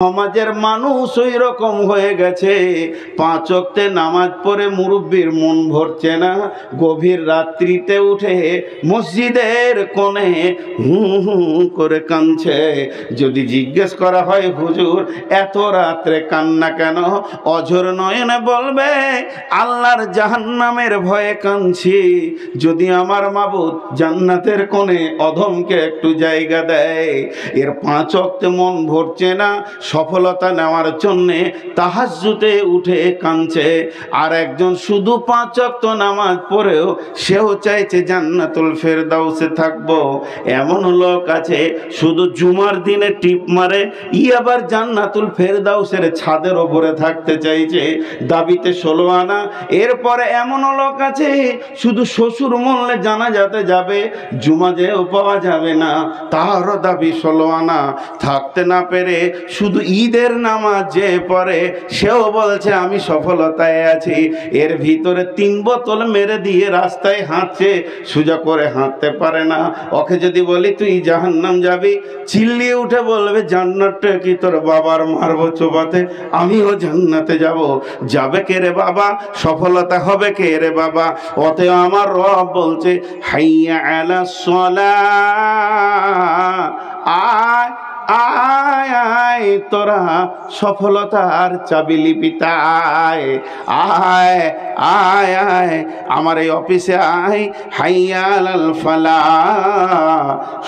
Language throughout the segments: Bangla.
সমাজের মানুষ ওই রকম হয়ে গেছে, 5 ওয়াক্তে নামাজ পড়ে মুরব্বির মন ভরছে না, গভীর রাত্রিতে উঠে মসজিদের কোণে হু হু করে কাঁদছে। যদি জিজ্ঞেস করা হয় হুজুর এত রাত্রে কান্না কেন, অঝোর নয়নে বলবে আল্লাহর জাহান্নামের ভয়ে কাঁদছি। যদি আমার মাবুদ জান্নাতের কোণে অধমকে একটু জায়গা দেয়। এর 5 ওয়াক্তে মন ভরছে না, সফলতা নেওয়ার জন্যে তাহাজ্জুদে উঠে কাঁদছে। আর একজন শুধু 5 ওয়াক্ত নামাজ পড়েও সেও চাইছে জান্নাতুল ফেরদাউসে থাকবো। এমন লোক আছে শুধু জুমার দিনে টিপ মারে, আবার জান্নাতুল ফেরদাউসের ছাদের ওপরে থাকতে চাইছে, দাবিতে 16 আনা। এরপরে এমন লোক আছে শুধু শ্বশুর মরলে জানাজাতে যাবে, জুমা যেও পাওয়া যাবে না, তারও দাবি 16 আনা। থাকতে না পেরে শুধু ঈদের নামাজ যে পড়ে সেও বলছে আমি সফলতায় আছি। এর ভিতরে 3 বোতল মেরে দিয়ে রাস্তায় হাঁটছে, সোজা করে হাঁটতে পারে না। ওকে যদি বলি তুই জাহান্নাম যাবি, চিল্লিয়ে উঠে বলবে জান্নাতটা কি তোর বাবার মারবো চোবাতে, আমিও জান্নাতে যাব। যাবে কে রে বাবা, সফলতা হবে কে রে বাবা? অতএব আমার রব বলছে হাইয়া আলাস সালাহ, আয় আয় আয় তোরা সফলতার চাবিলিপিতা আয় আয় আয় আয় আমার এই অফিসে আয়, হাইয়া আলাল ফালাহ,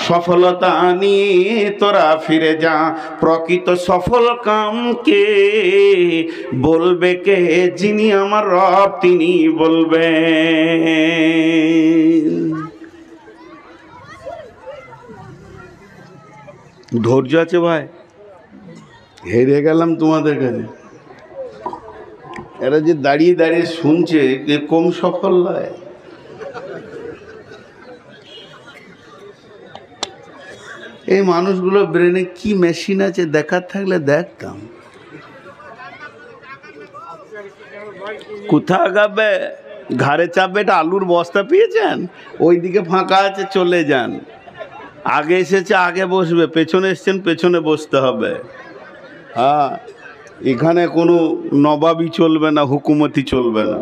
সফলতা নিয়ে তোরা ফিরে যা। প্রকৃত সফল কামকে বলবে কে? যিনি আমার রব তিনি বলবেন। ধৈর্য আছে ভাই? হেরে গেলাম তোমাদের কাছে। এরা যে দাঁড়িয়ে দাঁড়িয়ে শুনছে কম সফল নয়। এই মানুষগুলো ব্রেনে কি মেশিন আছে দেখার থাকলে দেখতাম। কোথা গাবে, ঘাড়ে চাপবে, এটা আলুর বস্তা পেয়েছেন, ওইদিকে ফাঁকা আছে চলে যান। আগে এসেছে আগে বসবে, পেছনে এসছেন পেছনে বসতে হবে। হ্যাঁ, এখানে কোনো নবাবি চলবে না, হুকুমতি চলবে না।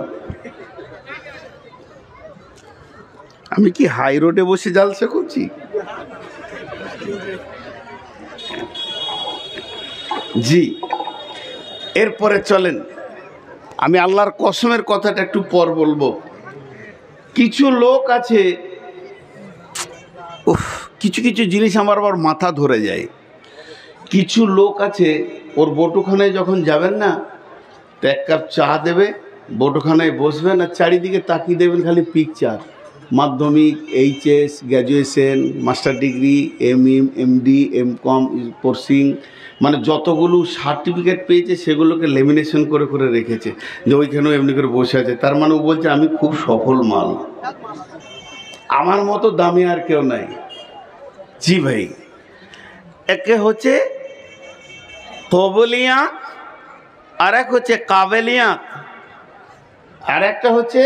আমি কি হাই রোডে বসে জালসা করছি? জি, এরপরে চলেন, আমি আল্লাহর কসমের কথাটা একটু পর বলবো। কিছু লোক আছে, কিছু কিছু জিনিস আমার আবার মাথা ধরে যায়। কিছু লোক আছে ওর বটুখানায় যখন যাবেন না, তো 1 কাপ চা দেবে, বটুখানায় বসবেন আর চারিদিকে তাকিয়ে দেবেন খালি picture, Madhyamik, HS, graduation, master degree, MM, MD, MCom, কোর্সিং, মানে যতগুলো সার্টিফিকেট পেয়েছে সেগুলোকে লেমিনেশন করে করে রেখেছে, যে ওইখানেও এমনি করে বসে আছে। তার মানে ও বলছে আমি খুব সফল মাল, আমার মতো দামি আর কেউ নাই। জি ভাই, একে হচ্ছে কবলিয়া, আর এক হচ্ছে কাবেলিয়া, আর একটা হচ্ছে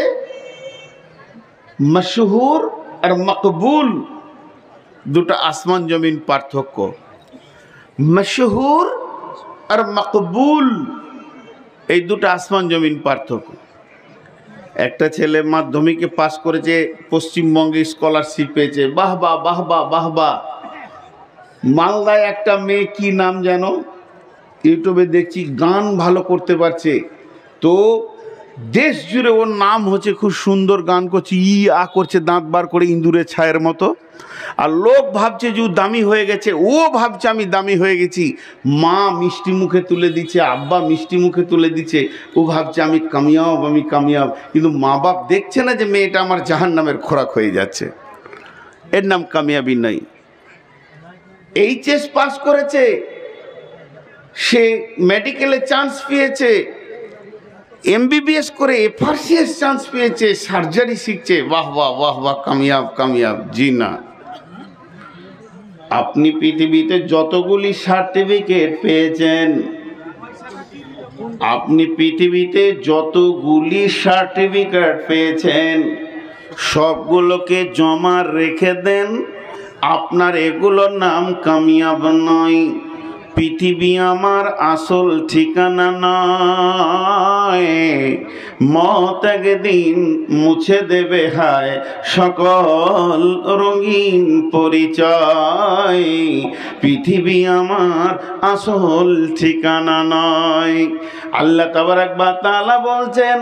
মশহুর আর মকবুল। দুটো আসমান জমিন পার্থক্য। মশহুর আর মকবুল এই দুটো আসমান জমিন পার্থক্য। একটা ছেলে মাধ্যমিকে পাস করেছে, পশ্চিমবঙ্গে স্কলারশিপ পেয়েছে, বাহ বাহ বাহ বাহ বাহ বাহ। মালদায় একটা মেয়ে, কি নাম যেন, ইউটিউবে দেখছি গান ভালো করতে পারছে, তো দেশ জুড়ে ওর নাম হচ্ছে, খুব সুন্দর গান করছে, আ করছে দাঁত বার করে ইঁদুরের ছায়ের মতো। আর লোক ভাবছে যে ও দামি হয়ে গেছে, ও ভাবছে আমি দামি হয়ে গেছি। মা মিষ্টি মুখে তুলে দিচ্ছে, আব্বা মিষ্টি মুখে তুলে দিচ্ছে, ও ভাবছে আমি কামিয়াব আমি কামিয়াব। কিন্তু মা বাপ দেখছে না যে মেয়েটা আমার জাহান্নামের খোরাক হয়ে যাচ্ছে। এর নাম কামিয়াবি নাই। এইচএস পাস করেছে, সে মেডিকেলে চান্স পেয়েছে, এমবিবিএস করে এফআরসিএস চান্স পেয়েছে, সার্জারি শিখছে, বাহ বাহ বাহ বাহ, কামিয়াব কামিয়াব। জি না, আপনি পৃথিবীতে যতগুলি সার্টিফিকেট পেয়েছেন, আপনি পৃথিবীতে যতগুলি সার্টিফিকেট পেয়েছেন সবগুলোকে জমা রেখে দেন। আপনার এগুলোর নাম কামিয়াব নয়। পৃথিবী আমার আসল ঠিকানা নয়, মত একদিন মুছে দেবে হায় সকল রঙিন পরিচয়। পৃথিবী আমার আসল ঠিকানা নয়। আল্লাহ তাবারাক ওয়া তাআলা বলছেন,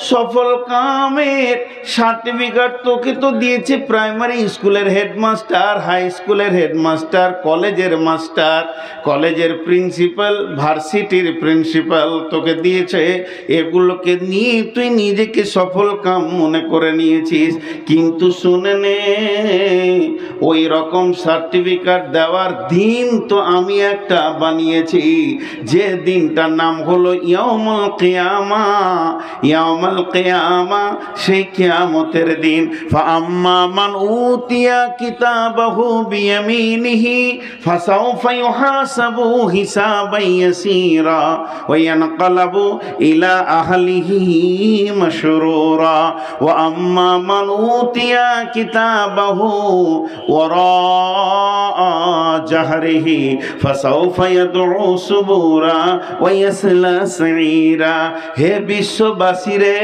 সফল কামের সার্টিফিকেট তোকে তো দিয়েছে প্রাইমারি স্কুলের হেডমাস্টার, হাই স্কুলের হেডমাস্টার, কলেজের মাস্টার, কলেজের প্রিন্সিপাল, ভার্সিটির প্রিন্সিপাল তোকে দিয়েছে। এগুলোকে নিয়ে তুই নিজেকে সফল কাম মনে করে নিয়েছিস। কিন্তু শুনে নে, ওই রকম সার্টিফিকেট দেওয়ার দিন তো আমি একটা বানিয়েছি, যে দিনটার নাম হলো ইয়াউমুল কিয়ামা। ইয়াউমুল কিয়ামা সেই কিয়ামতের দিন। ফাআম্মা মান উতিয়া কিতাবাহু বিয়ামিনিহি ফাসাউফা ইউহাসাবু হিসাবান ইয়াসীরা ওয়া ইয়ানকালাবু ইলা আহলিহি মাশরুরা ওয়া আম্মা মান উতিয়া কিতাবাহু ওয়ারা জাহরিহি ফাসাউফা ইয়াদউ সুবুরা ওয়া ইয়াসলা সাঈরা। হে বিশ্ববাসী রে,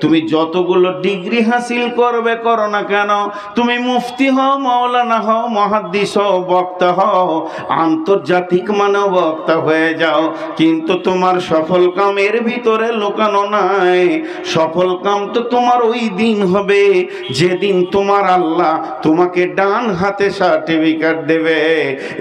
তুমি যতগুলো ডিগ্রি হাসিল করবে করো না কেন, তুমি মুফতি হও, মাওলানা হও, মুহাদ্দিস হও, বক্তা হও, আন্তর্জাতিক মানব বক্তা হয়ে যাও, কিন্তু তোমার সফল কাম এর ভিতরে লুকানো নাই। সফল কাম তো তোমার ওই দিন হবে যেদিন তোমার আল্লাহ তোমাকে ডান হাতে সার্টিফিকেট দেবে,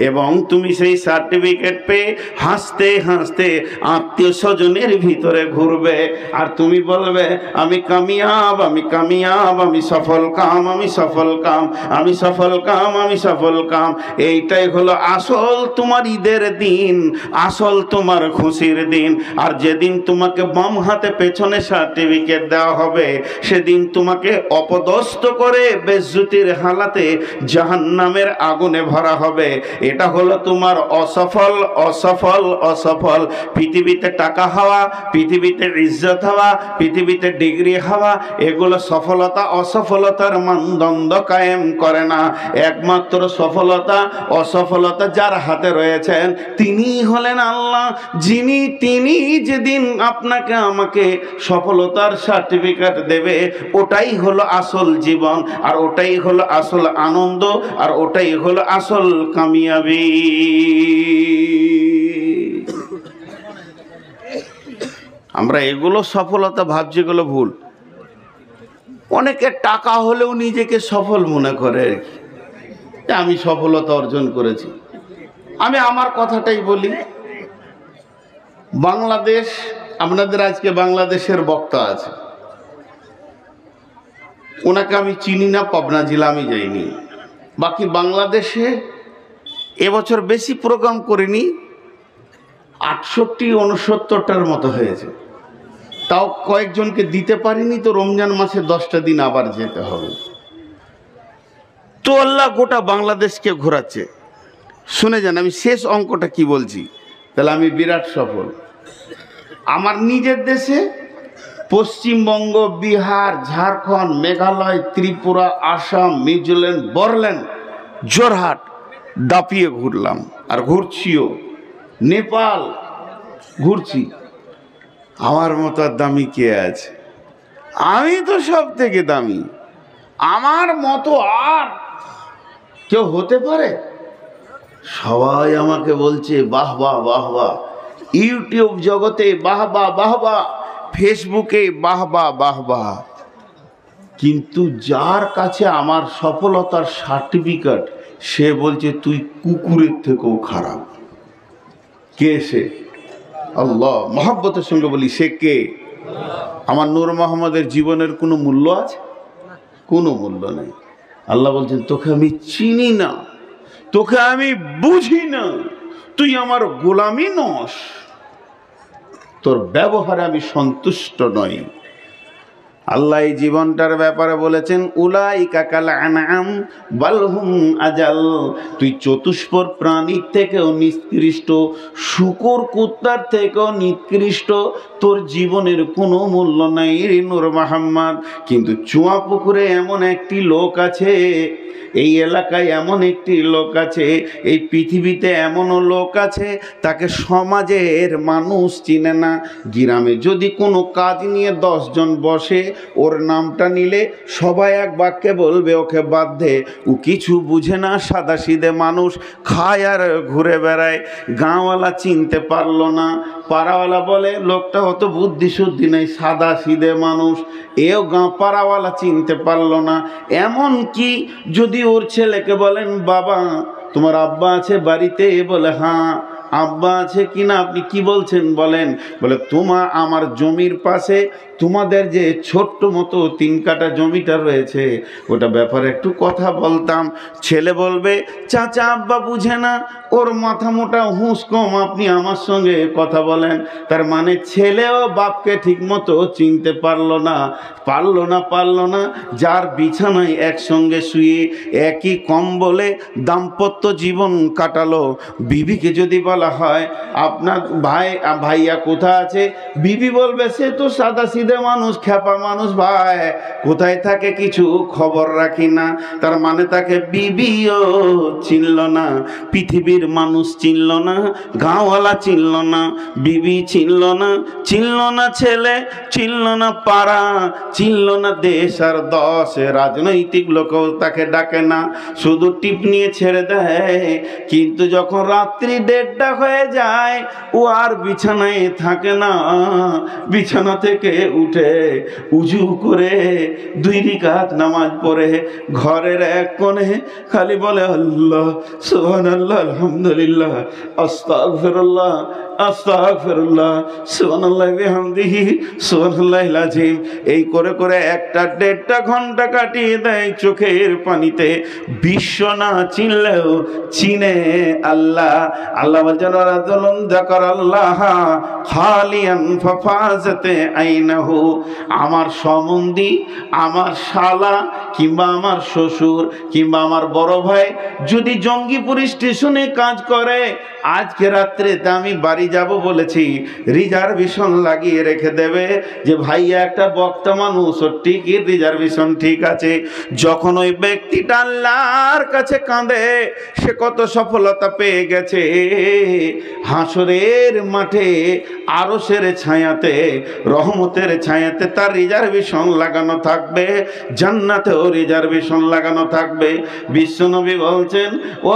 এবং তুমি সেই সার্টিফিকেট পেয়ে হাসতে হাসতে আত্মীয় স্বজনের ভিতরে ঘুরবে, আর তুমি বলবে আমি কামিয়াব, আমি কামিয়াব, আমি সফল কাম, আমি সফল কাম, আমি সফল কাম, আমি সফল কাম। এইটাই হলো আসল তোমার ঈদের দিন, আসল তোমার খুশির দিন। আর যেদিন তোমাকে বাম হাতে পেছনে সার্টিফিকেট দেওয়া হবে, সেদিন তোমাকে অপদস্থ করে বেজ্জতির হালাতে জাহান্নামের আগুনে ভরা হবে। এটা হলো তোমার অসফল, অসফল, অসফল। পৃথিবীতে টাকা হওয়া, পৃথিবীতে ইজ্জত হওয়া, পৃথিবীতে ডিগ্রি হওয়া, এগুলো সফলতা অসফলতার মানদণ্ড কায়েম করে না। একমাত্র সফলতা অসফলতা যার হাতে রয়েছেন তিনি হলেন আল্লাহ, তিনি যেদিন আপনাকে আমাকে সফলতার সার্টিফিকেট দেবে, ওটাই হলো আসল জীবন, আর ওটাই হলো আসল আনন্দ, আর ওটাই হলো আসল কামিয়াবি। আমরা এগুলো সফলতা ভাবছি, এগুলো ভুল। অনেকে টাকা হলেও নিজেকে সফল মনে করে, আমি সফলতা অর্জন করেছি। আমি আমার কথাটাই বলি। বাংলাদেশ, আপনাদের আজকে বাংলাদেশের বক্তা আছে, ওনাকে আমি চিনি না, পাবনা জেলা আমি যাইনি। বাকি বাংলাদেশে এবছর বেশি প্রোগ্রাম করিনি, 68-69টার মতো হয়েছে। তাও কয়েকজনকে দিতে পারিনি, তো রমজান মাসে 10টা দিন আবার যেতে হবে। তো আল্লাহ গোটা বাংলাদেশকে ঘোরাচ্ছে। শুনে যান আমি শেষ অঙ্কটা কি বলছি, তাহলে আমি বিরাট সফল। আমার নিজের দেশে পশ্চিমবঙ্গ, বিহার, ঝাড়খণ্ড, মেঘালয়, ত্রিপুরা, আসাম, মিজোরাম, বড়লেন্ড, জোরহাট দাপিয়ে ঘুরলাম, আর ঘুরছিও। নেপাল ঘুরছি। আমার মতো আর দামি কে আছে? আমি তো সব থেকে দামি। আমার মতো আর কেউ হতে পারে? সবাই আমাকে বলছে বাহ বাহ বাহ বাহ, ইউটিউব জগতে বাহ বাহ বাহ বাহ, ফেসবুকে বাহ বাহ বাহ বাহ। কিন্তু যার কাছে আমার সফলতার সার্টিফিকেট, সে বলছে তুই কুকুরের থেকেও খারাপ। কে সে? আল্লাহ। মহব্বতের সঙ্গে বলি, সে কে? আমার নূর মোহাম্মদের জীবনের কোনো মূল্য আছে? কোনো মূল্য নেই। আল্লাহ বলছেন তোকে আমি চিনি না, তোকে আমি বুঝি না, তুই আমার গোলামি নস, তোর ব্যবহারে আমি সন্তুষ্ট নই। আল্লাহ এই জীবনটার ব্যাপারে বলেছেন উলাইকা কাল আনআম বাল হুম আজাল। তুই চতুষ্পদ প্রাণীর থেকেও নিকৃষ্ট, শূকর কুত্তার থেকেও নিকৃষ্ট, তোর জীবনের কোনো মূল্য নাই রে নূর মোহাম্মদ। কিন্তু চুয়া পুকুরে এমন একটি লোক আছে এই এলাকায় এমন একটি লোক আছে, এই পৃথিবীতে এমনও লোক আছে তাকে সমাজের মানুষ চিনে না। গ্রামে যদি কোনো কাজ নিয়ে 10 জন বসে, ওর নামটা নিলে সবাই এক বাক্যে বলবে ওকে বাদ দে, ও কিছু বুঝে না, সাদাসিধে মানুষ, খায় আর ঘুরে বেড়ায়। গাঁওয়ালা চিনতে পারলো না, পাড়াওয়ালা বলে লোকটা অত বুদ্ধি শুদ্ধি নেই, সাদাসিধে মানুষ। এও পাড়াওয়ালা চিনতে পারলো না। এমন কি যদি ওর ছেলেকে বলেন, বাবা তোমার আব্বা আছে বাড়িতে? বলে হ্যাঁ আব্বা আছে। কিনা আপনি কি বলছেন বলেন? বলে আমার জমির পাশে তোমাদের যে ছোট্ট মতো 3 কাঠা জমিটা রয়েছে, ওটা ব্যাপারে একটু কথা বলতাম। ছেলে বলবে, চাচা আব্বা বুঝে না, ওর মাথা মোটা হুঁশ কম, আপনি আমার সঙ্গে কথা বলেন। তার মানে ছেলেও বাপকে ঠিক মতো চিনতে পারলো না। যার বিছানায় একসঙ্গে শুয়ে একই কম্বলে দাম্পত্য জীবন কাটালো, বিবিকে যদি বলা হয় আপনার ভাইয়া কোথায় আছে, বিবি বলবে সে তো সাদাসিধে মানুষ, খ্যাপা মানুষ, ভাই কোথায় থাকে কিছু খবর রাখি না। তার মানে তাকে বিবিও চিনল না, পৃথিবীর মানুষ চিনল না, গাঁওয়ালা চিনল না, বিবি চিনল না ছেলে, চিনল না পাড়া, চিনল না দেশ আর দশ, রাজনৈতিক লোকও তাকে ডাকে না, শুধু টিপ নিয়ে ছেড়ে দেয়। কিন্তু যখন রাত্রি 1:30 হয়ে যায়, ও আর বিছানায় থাকে না, বিছানা থেকে উঠে উজু করে 2 রাকাত নামাজ পড়ে ঘরের এক কোণে খালি বলে আল্লাহ সুবহানাল্লাহ, আলহামদুলিল্লাহ, আস্তাগফিরুল্লাহ, আস্তাগফিরুল্লাহ, সুবহানাল্লাহি বিহামদিহি, সুবহানাল্লাহিল আযীম। এই করে 1.5 ঘন্টা কাটিয়ে দেয় চোখের পানিতে। বিশ্ব না চিনলেও চিনে আল্লাহ। আল্লাহ বলেন রাজুলুন যাকারাল্লাহ খালিয়ান ফাফাজাতে আইনাহু। আমার সম্বন্ধী, আমার শালা কিংবা আমার শ্বশুর কিংবা আমার বড় ভাই যদি জঙ্গিপুর স্টেশনে কাজ করে, আজকে রাত্রেতে আমি বাড়ি যাব বলেছি, রিজার্ভেশন লাগিয়ে রেখে দেবে যে ভাইয়া একটা বক্তা মানুষ, ওর টিকিট রিজার্ভেশন ঠিক আছে। যখন ওই ব্যক্তিটা আল্লাহর কাছে কাঁদে, সে কত সফলতা পেয়ে গেছে, হাসরের মাঠে আরশের ছায়াতে, রহমতের ছায়াতে তার রিজার্ভেশন লাগানো থাকবে, জান্নাতেও রিজার্ভেশন লাগানো থাকবে। বিশ্বনবী বলছেন, ও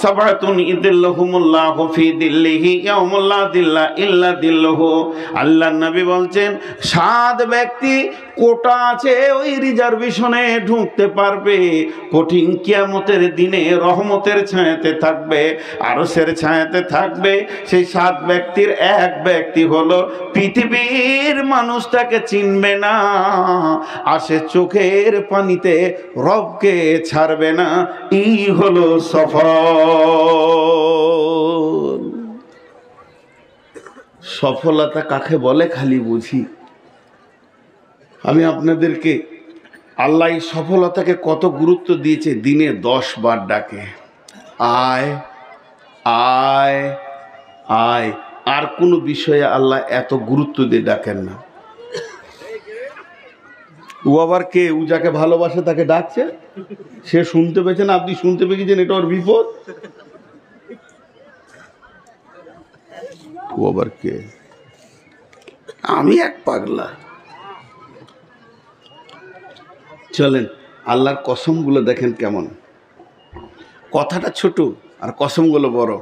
সাবাতুন ইদিল্লাহুমুল্লাহু ফি দিল্লিহি ইয়াউমা লা দিল্লা ইল্লা দিল্লুহু। আল্লাহর নবী বলছেন 7 ব্যক্তি কোটা আছে, ওই রিজার্ভেশনে ঢুকতে পারবে, কঠিন কিয়ামতের দিনে রহমতের ছায়াতে থাকবে, আরশের ছায়াতে থাকবে। সেই 7 ব্যক্তির এক ব্যক্তি হলো পৃথিবীর মানুষ তাকে চিনবে না, আসে চোখের পানিতে রবকে ছাড়বে না। এই হলো সফল। সফলতা কাকে বলে খালি বুঝি। আমি আপনাদেরকে আল্লাহ এই সফলতাকে কত গুরুত্ব দিয়েছে, দিনে 10 বার ডাকে, আয় আয় আয়। আর কোনো বিষয়ে আল্লাহ এত গুরুত্ব দিয়ে ডাকেন না। ও আবার কে? ও যাকে ভালোবাসে তাকে ডাকছে, সে শুনতে পেয়েছেন, আপনি শুনতে পেয়েছেন, এটা ওর বিপদ। ও আবার কে? আমি এক পাগলা। চলেন আল্লাহর কসমগুলো দেখেন কেমন। কথাটা ছোট আর কসমগুলো বড়।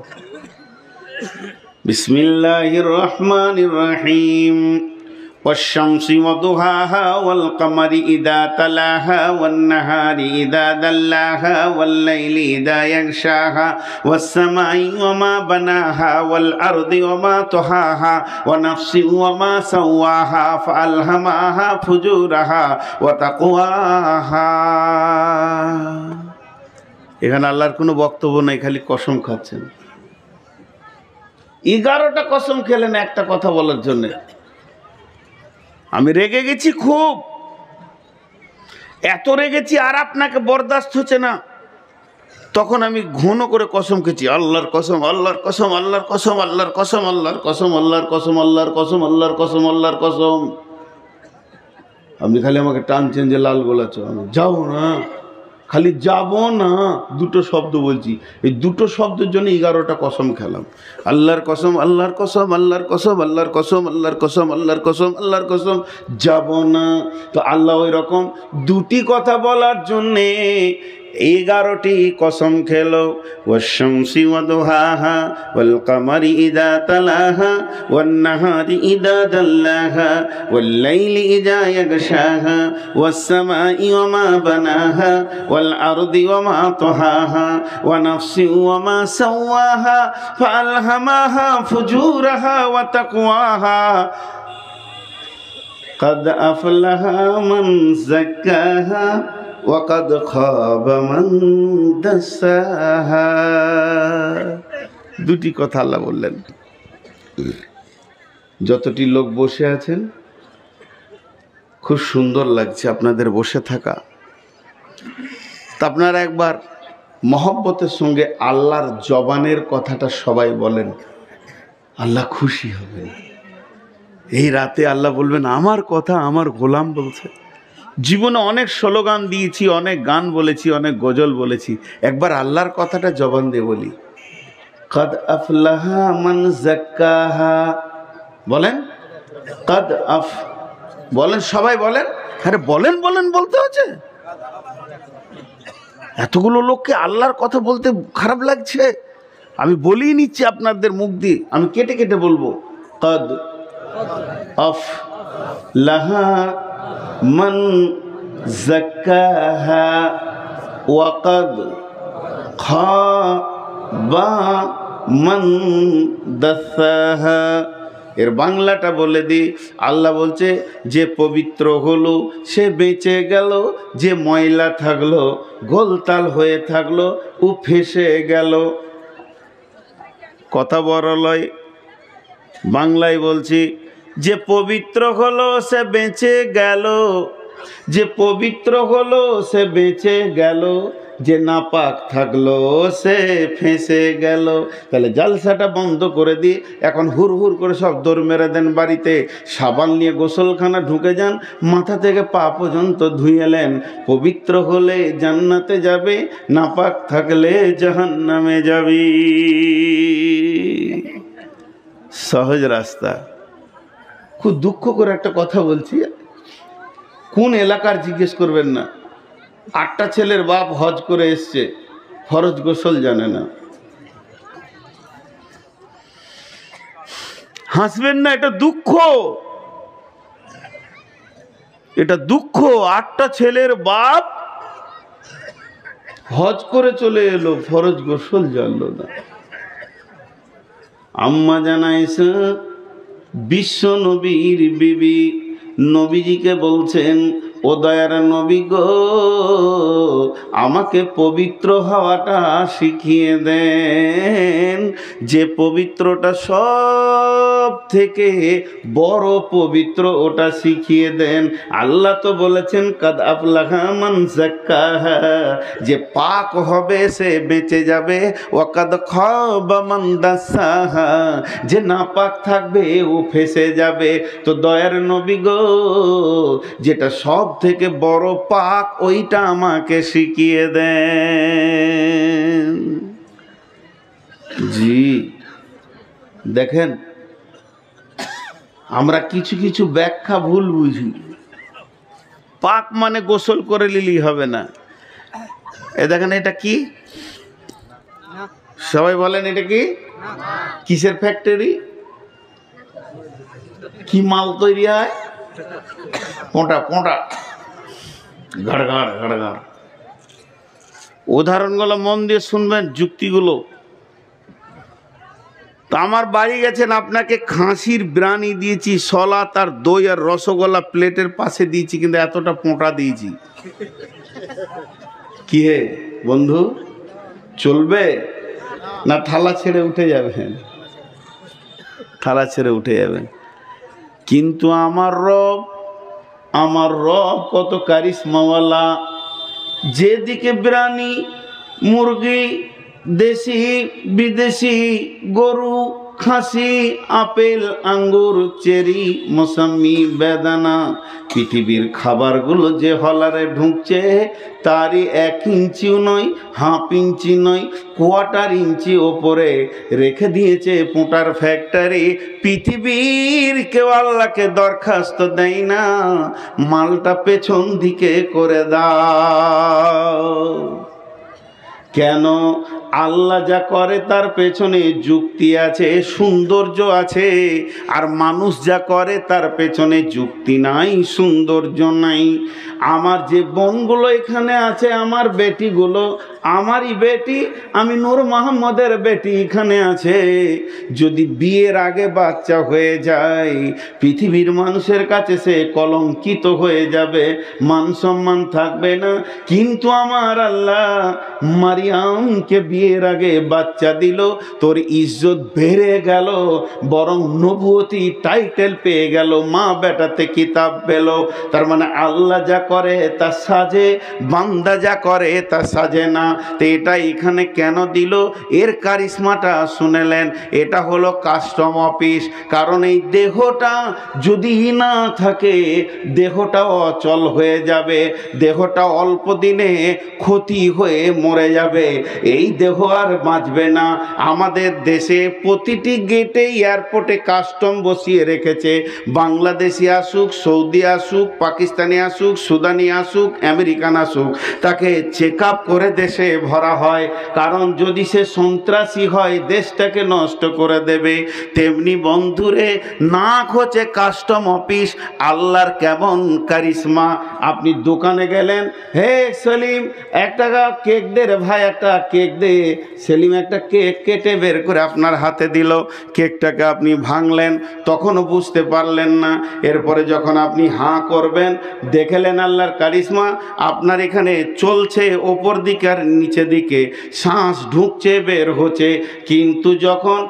বিসমিল্লাহির রহমানির রহিম। والشمس وضحاها والقمر إذا تلاها والنهار إذا دلاها والليل إذا يغشاها والسماء وما بناها والأرض وما طحاها ونفس وما سواها فألهمها فجورها وتقواها। এখানে আল্লাহর কোনো বক্তব্য নাই, খালি কসম খাচ্ছেন। 11টা কসম খেলেন একটা কথা বলার জন্য। আমি রেগে গেছি, খুব এত রেগেছি আর আপনাকে বরদাস্ত হচ্ছে না। তখন আমি ঘন করে কসম খেয়েছি, আল্লাহর কসম, আল্লাহর কসম, আল্লাহর কসম, আল্লাহর কসম, আল্লাহর কসম, আল্লাহর কসম, আল্লাহর কসম, আল্লাহর কসম, আল্লাহর কসম। আপনি খালি আমাকে টানছেন যে লাল গোলাচ, যাও না, খালি যাব না দুটো শব্দ বলছি, এই দুটো শব্দের জন্য 11টা কসম খেলাম। আল্লাহর কসম, আল্লাহর কসম, আল্লাহর কসম, আল্লাহর কসম, আল্লাহর কসম, আল্লাহর কসম, আল্লাহর কসম, যাব না। তো আল্লাহ ওই রকম দুটি কথা বলার জন্যে 11টি কসম খেলো। ওয়াশ-শামসি ওয়া-দুহাহা ওয়াল-কামারি ইযা তালাহা ওয়ান-নাহারি ইযা জাল্লাহা ওয়াল-লাইলি ইযা ইয়াগশাহা ওয়াস-সামাই ওয়া-মা বানাহা ওয়াল-আরদি ওয়া-মা তাহাহা ওয়া নাফসিন ওয়া-মা সাওয়াহা ফাআলহামাহা ফুজুরাহা ওয়া তাকওয়াহা قد أفلح من زكاها وقد خاب من دساها। দুটি কথা আল্লাহ বললেন। যতটি লোক বসে আছেন খুব সুন্দর লাগছে আপনাদের বসে থাকা। তা আপনারা একবার মহব্বতের সঙ্গে আল্লাহর জবানের কথাটা সবাই বলেন, আল্লাহ খুশি হবেন। এই রাতে আল্লাহ বলবেন আমার কথা আমার গোলাম বলছে। জীবনে অনেক স্লোগান দিয়েছি, অনেক গান বলেছি, অনেক গজল বলেছি, একবার আল্লাহর কথাটা জবান দিয়ে বলি। কদ আফলাহা মান যাক্কাহা, বলেন কদ আফ, বলেন সবাই বলেন। আরে বলেন বলেন বলতে হচ্ছে। এতগুলো লোককে আল্লাহর কথা বলতে খারাপ লাগছে, আমি বলেই নিচ্ছি আপনাদের মুখ দিয়ে, আমি কেটে কেটে বলবো। কদ আফ লাহা মান যাক্কাহা ওয়াকাদ খাবা মান দাসাহা। এর বাংলাটা বলে দিই। আল্লাহ বলছে যে পবিত্র হলো সে বেঁচে গেল, যে ময়লা থাকলো গোলতাল হয়ে থাকলো ও ফেঁসে গেল। কথা বড় লয়, বাংলায় বলছি, যে পবিত্র হলো সে বেঁচে গেল, যে পবিত্র হলো সে বেঁচে গেল, যে নাপাক থাকলো সে ফেঁসে গেল। তাহলে জালসাটা বন্ধ করে দিয়ে এখন হুর হুর করে সব দৌড় মেরে দেন বাড়িতে, সাবান নিয়ে গোসলখানা ঢুকে যান, মাথা থেকে পা পর্যন্ত ধুয়েলেন। পবিত্র হলে জান্নাতে যাবে, নাপাক থাকলে জাহান্নামে যাবে। সহজ রাস্তা। খুব দুঃখ করে একটা কথা বলছি, কোন এলাকার জিজ্ঞেস করবেন না। 8টা ছেলের বাপ হজ করে এসছে, ফরজ গোসল জানে না। হাসবেন না, এটা দুঃখ, এটা দুঃখ। 8টা ছেলের বাপ হজ করে চলে এলো, ফরজ গোসল জানলো না। আম্মা জানাইছে বিশ্ব নবীর বিবি নবীজিকে বলছেন, ও দয়ার নবী গো, আমাকে পবিত্র হওয়াটা শিখিয়ে দেন, যে পবিত্রটা সব থেকে বড় পবিত্র, ওটা শিখিয়ে দেন। আল্লাহ তো বলেছেন কাদ আফলাহা মান যাক্কাহা, যে পাক হবে সে বেঁচে যাবে, ওয়া কাদ খাবা মান দাসাহা, যে নাপাক থাকবে ও ফেঁসে যাবে। তো দয়ার নবী গো, যেটা সব থেকে বড় পাক ওইটা আমাকে শিখিয়ে দেন। জি দেখেন, আমরা কিছু কিছু ব্যাখ্যা ভুল বুঝি। পাক মানে গোসল করে নিলেই হবে না। এ দেখেন, এটা কি? সবাই বলেন এটা কি? কিসের ফ্যাক্টরি? কি মাল তৈরি হয়? পোঁটা পোঁটা, ঘাড় ঘাড় ঘাড় ঘাড়। উদাহরণগুলো মন দিয়ে শুনবেন, যুক্তিগুলো। তো আমার বাড়ি গেছেন, আপনাকে খাসির বিরিয়ানি দিয়েছি, সলাত আর দই আর রসগোল্লা প্লেটের পাশে দিয়েছি, কিন্তু এতটা পোঁটা দিয়েছি। কি হে বন্ধু, চলবে না থালা ছেড়ে উঠে যাবেন? থালা ছেড়ে উঠে যাবেন। কিন্তু আমার রব কত কারিশমাওয়ালা। যেদিকে বিরিয়ানি, মুরগি, দেশি বিদেশি, গরু, খাসি, আপেল, আঙ্গুর, চেরি, মৌসুমি, বেদানা, পৃথিবীর খাবারগুলো যে হলারে ঢুকছে তারই 1 ইঞ্চিও নয়, হাফ ইঞ্চি নয়, কোয়ার্টার ইঞ্চি ওপরে রেখে দিয়েছে পোঁটার ফ্যাক্টরি। পৃথিবীর কেউ আল্লাহকে দরখাস্ত দেয় না, মালটা পেছন দিকে করে দাও। কেন? আল্লাহ যা করে তার পেছনে যুক্তি আছে, সৌন্দর্য আছে, আর মানুষ যা করে তার পেছনে যুক্তি নাই, সৌন্দর্য নাই। আমার যে বোনগুলো এখানে আছে, আমার বেটিগুলো, আমারই বেটি, আমি নূর মোহাম্মদের বেটি এখানে আছে, যদি বিয়ের আগে বাচ্চা হয়ে যায় পৃথিবীর মানুষের কাছে সে কলঙ্কিত হয়ে যাবে, মান সম্মান থাকবে না। কিন্তু আমার আল্লাহ মারিয়ামকে বিয়ের আগে বাচ্চা দিল, তোর ইজ্জত বেড়ে গেল, বরং নবুয়তি টাইটেল পেয়ে গেল, মা বেটাতে কিতাব পেল। তার মানে আল্লাহ যা করে তা সাজে, বান্দা যা করে তা সাজে না। তো এটা এখানে কেন দিল? এর কারিশমাটা শুনেলেন। এটা হলো কাস্টম অফিস। কারণ এই দেহটা যদি না থাকে দেহটা অচল হয়ে যাবে, দেহটা অল্প দিনে ক্ষতি হয়ে মরে যাবে, এই দেহ আর বাঁচবে না। আমাদের দেশে প্রতিটি গেটে এয়ারপোর্টে কাস্টম বসিয়ে রেখেছে। বাংলাদেশি আসুক, সৌদি আসুক, পাকিস্তানি আসুক, সুদানি আসুক, আমেরিকান আসুক, তাকে চেক আপ করে দেশে ভরা হয়। কারণ যদি সে সন্ত্রাসী হয় দেশটাকে নষ্ট করে দেবে। তেমনি বন্ধুরে নাক হচ্ছে কাস্টম অফিস। আল্লাহর কেমন কারিশমা! আপনি দোকানে গেলেন, হে সেলিম একটা কেক দে রে ভাই, একটা কেক দে। সেলিম একটা কেক কেটে বের করে আপনার হাতে দিল, কেকটাকে আপনি ভাঙলেন, তখনও বুঝতে পারলেন না। এরপরে যখন আপনি হাঁ করবেন, দেখলেন আল্লাহর কারিশমা, আপনার এখানে চলছে ওপর দিকে আর নিচে দিকে, শ্বাস ঢুকছে বের হচ্ছে। কিন্তু যখন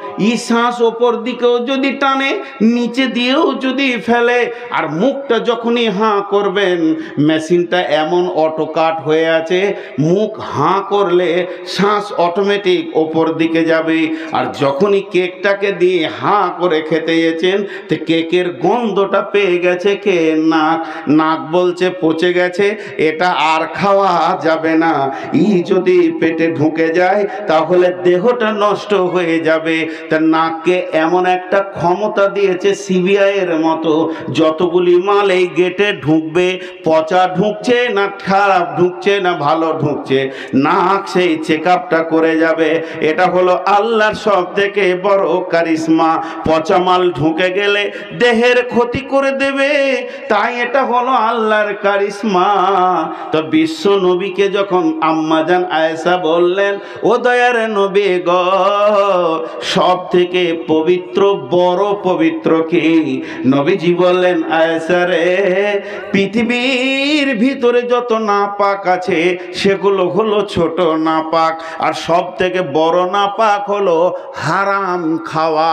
শ্বাস ওপর দিকেও যদি টানে, নিচে দিয়েও যদি ফেলে, আর মুখটা যখনই হাঁ করবেন, মেশিনটা এমন অটো কাট হয়ে আছে, মুখ হাঁ করলে শ্বাস অটোমেটিক ওপর দিকে যাবে। আর যখনই কেকটাকে দিয়ে হাঁ করে খেতে গেছেন, তো কেকের গন্ধটা পেয়ে গেছে কে? নাক। নাক বলছে পচে গেছে, এটা আর খাওয়া যাবে না। যদি পেটে ঢুকে যায় তাহলে দেহটা নষ্ট হয়ে যাবে। তা নাককে এমন একটা ক্ষমতা দিয়েছে সিবিআই এর মতো, যতগুলি মাল এই গেটে ঢুকবে, পচা ঢুকছে না খারাপ ঢুকছে না ভালো ঢুকছে, নাক সেই চেক আপটা করে যাবে। এটা হলো আল্লাহর সব থেকে বড় কারিশমা। পচা মাল ঢুকে গেলে দেহের ক্ষতি করে দেবে, তাই এটা হলো আল্লাহর কারিশমা। তো বিশ্ব নবীকে যখন আম্মাজান আয়েশা বললেন, ও দয়ার নবী গো, সব থেকে পবিত্র বড় পবিত্র কি? নবীজি বললেন, আয়েশা রে, পৃথিবীর ভিতরে যত নাপাক আছে সেগুলো হলো ছোট নাপাক, আর সব থেকে বড় নাপাক হলো হারাম খাওয়া।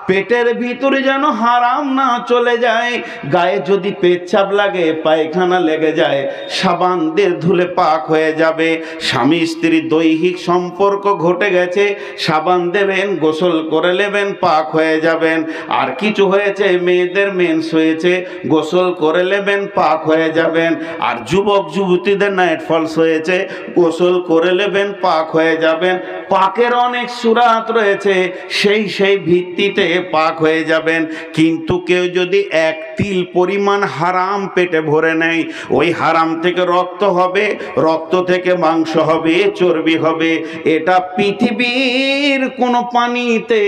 পেটের ভিতরে যেন হারাম না চলে যায়। গায়ে যদি পেচ্ছাপ লাগে, পায়খানা লেগে যায়, সাবান দিয়ে ধুলে পাক হয়ে যাবে। স্বামী স্ত্রী দৈহিক সম্পর্ক ঘটে গেছে, সাবান দেবেন, গোসল করে নেবেন, পাক হয়ে যাবেন। আর কিছু হয়েছে, মেয়েদের মেন্স হয়েছে, গোসল করে নেবেন, পাক হয়ে যাবেন। আর যুবক যুবতীদের নাইট ফলস হয়েছে, গোসল করে নেবেন, পাক হয়ে যাবেন। পাকের অনেক সুরাত রয়েছে, সেই ভিত্তিতে পাক হয়ে যাবেন। কিন্তু কেউ যদি এক তিল পরিমাণ হারাম পেটে ভরে নেয়, ওই হারাম থেকে রক্ত হবে, রক্ত থেকে মাংস হবে, চর্বি হবে। এটা পৃথিবীর কোনো পানিতে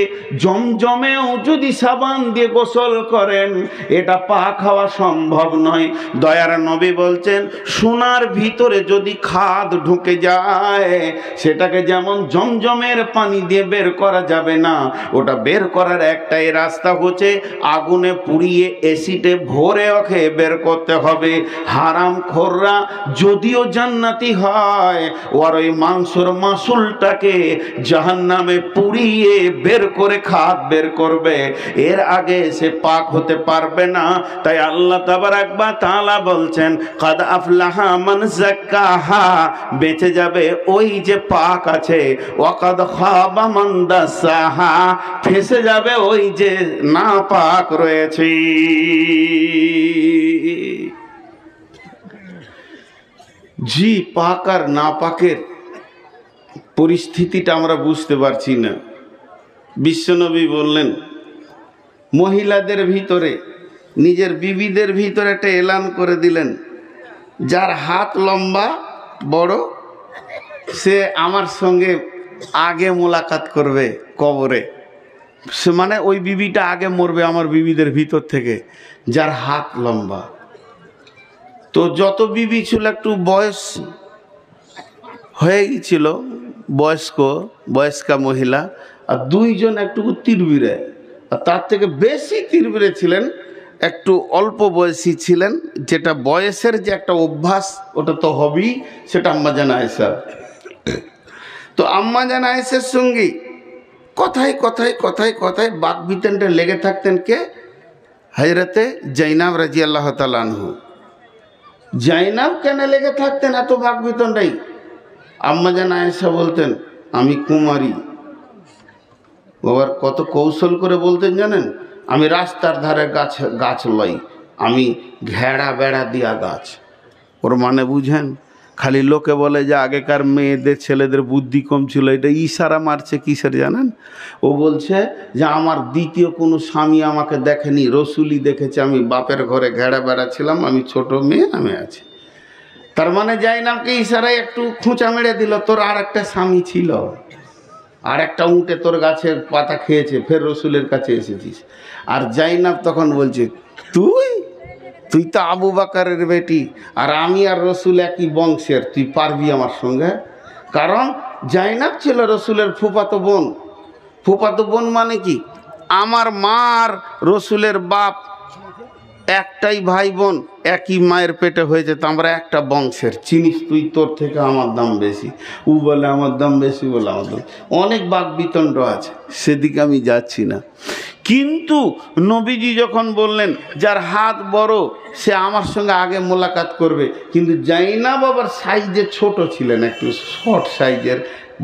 জমজমেও যদি সাবান দিয়ে গোসল করেন, এটা পাক হওয়া সম্ভব নয়। দয়ার নবী বলছেন, সোনার ভিতরে যদি খাদ ঢুকে যায়, সেটাকে যেমন জমজমের পানি দিয়ে বের করা যাবে না, ওটা বের করার একটাই রাস্তা হচ্ছে আগুনে পুড়িয়ে এসিডে ভরে ওকে বের করতে হবে। হারাম খোররা যদিও জান্নাতি হয়, ওর ওই মাংসর মাসুলটাকে জাহান্নামে পুড়িয়ে বের করে খাদ বের করবে, এর আগে সে পাক হতে পারবে না। তাই আল্লাহ তাবারাক ওয়া তাআলা বলছেন, কাদ আফলাহা মান যাক্কাহা, বেঁচে যাবে ওই যে যে পাক আছে, ওয়াকাদ খাবা মান দাসাহা, ফেঁসে যাবে ওই যে না পাক রয়েছে। জি, পাক আর না পাকের পরিস্থিতিটা আমরা বুঝতে পারছি না। বিশ্বনবী বললেন, মহিলাদের ভিতরে, নিজের বিবিদের ভিতরে একটা এলান করে দিলেন, যার হাত লম্বা বড় সে আমার সঙ্গে আগে মোলাকাত করবে কবরে। সে মানে ওই বিবিটা আগে মরবে আমার বিবিদের ভিতর থেকে, যার হাত লম্বা। তো যত বিবি ছিল একটু বয়স হয়ে গেছিল, বয়স্কা মহিলা, আর দুইজন একটু তিরবিরে, আর তার থেকে বেশি তিরবিরে ছিলেন একটু অল্প বয়সী ছিলেন। যেটা বয়সের যে একটা অভ্যাস ওটা তো হবেই, সেটা আম্মা জান আয়েশা। তো আম্মা জান আয়েশার সঙ্গে কথায় কথায় কথায় কথায় বাক বিতণ্ডা লেগে থাকতেন কে? হযরতে জাইনাব রাদিয়াল্লাহু তাআলা আনহু। জাইনাব কেন লেগে থাকতেন এত বাক বিতণ্ডাই? আম্মা জান আয়েশা বলতেন, আমি কুমারী। বাবার কত কৌশল করে বলতেন জানেন? আমি রাস্তার ধারে গাছ লাই, আমি ঘেরা বেড়া দিয়া গাছ। ওর মানে বুঝেন? খালি লোকে বলে যে আগেকার মেয়েদের ছেলেদের বুদ্ধি কম ছিল, এটা ইশারা মারছে কিসের জানেন? ও বলছে যে আমার দ্বিতীয় কোনো স্বামী আমাকে দেখেনি, রসুলই দেখেছে, আমি বাপের ঘরে ঘেরা বেড়া ছিলাম, আমি ছোট মেয়ে, আমি আছি। তার মানে জাইনাবকে ইশারায় একটু খুঁচা মেরে দিল, তোর আর একটা স্বামী ছিল, আর একটা উঁটে তোর গাছের পাতা খেয়েছে, ফের রসুলের কাছে এসেছিস। আর জাইনাব তখন বলছে, তুই তো আবু বাকারের বেটি, আর আমি আর রসুল একই বংশের, তুই পারবি আমার সঙ্গে? কারণ জাইনাব ছিল রসুলের ফুফাতো বোন। ফুফাতো বোন মানে কি? আমার মার রসুলের বাপ একটাই ভাই বোন, একই মায়ের পেটে হয়েছে, তো আমরা একটা বংশের। চিনিস তুই, তোর থেকে আমার দাম বেশি। ও বলে আমার দাম বেশি, বলে আমার দাম। অনেক বাক বিতণ্ড আছে, সেদিকে আমি যাচ্ছি না। কিন্তু নবীজি যখন বললেন যার হাত বড় সে আমার সঙ্গে আগে মোলাকাত করবে, কিন্তু জাইনাব আবার সাইজে ছোট ছিলেন, একটু শর্ট সাইজের,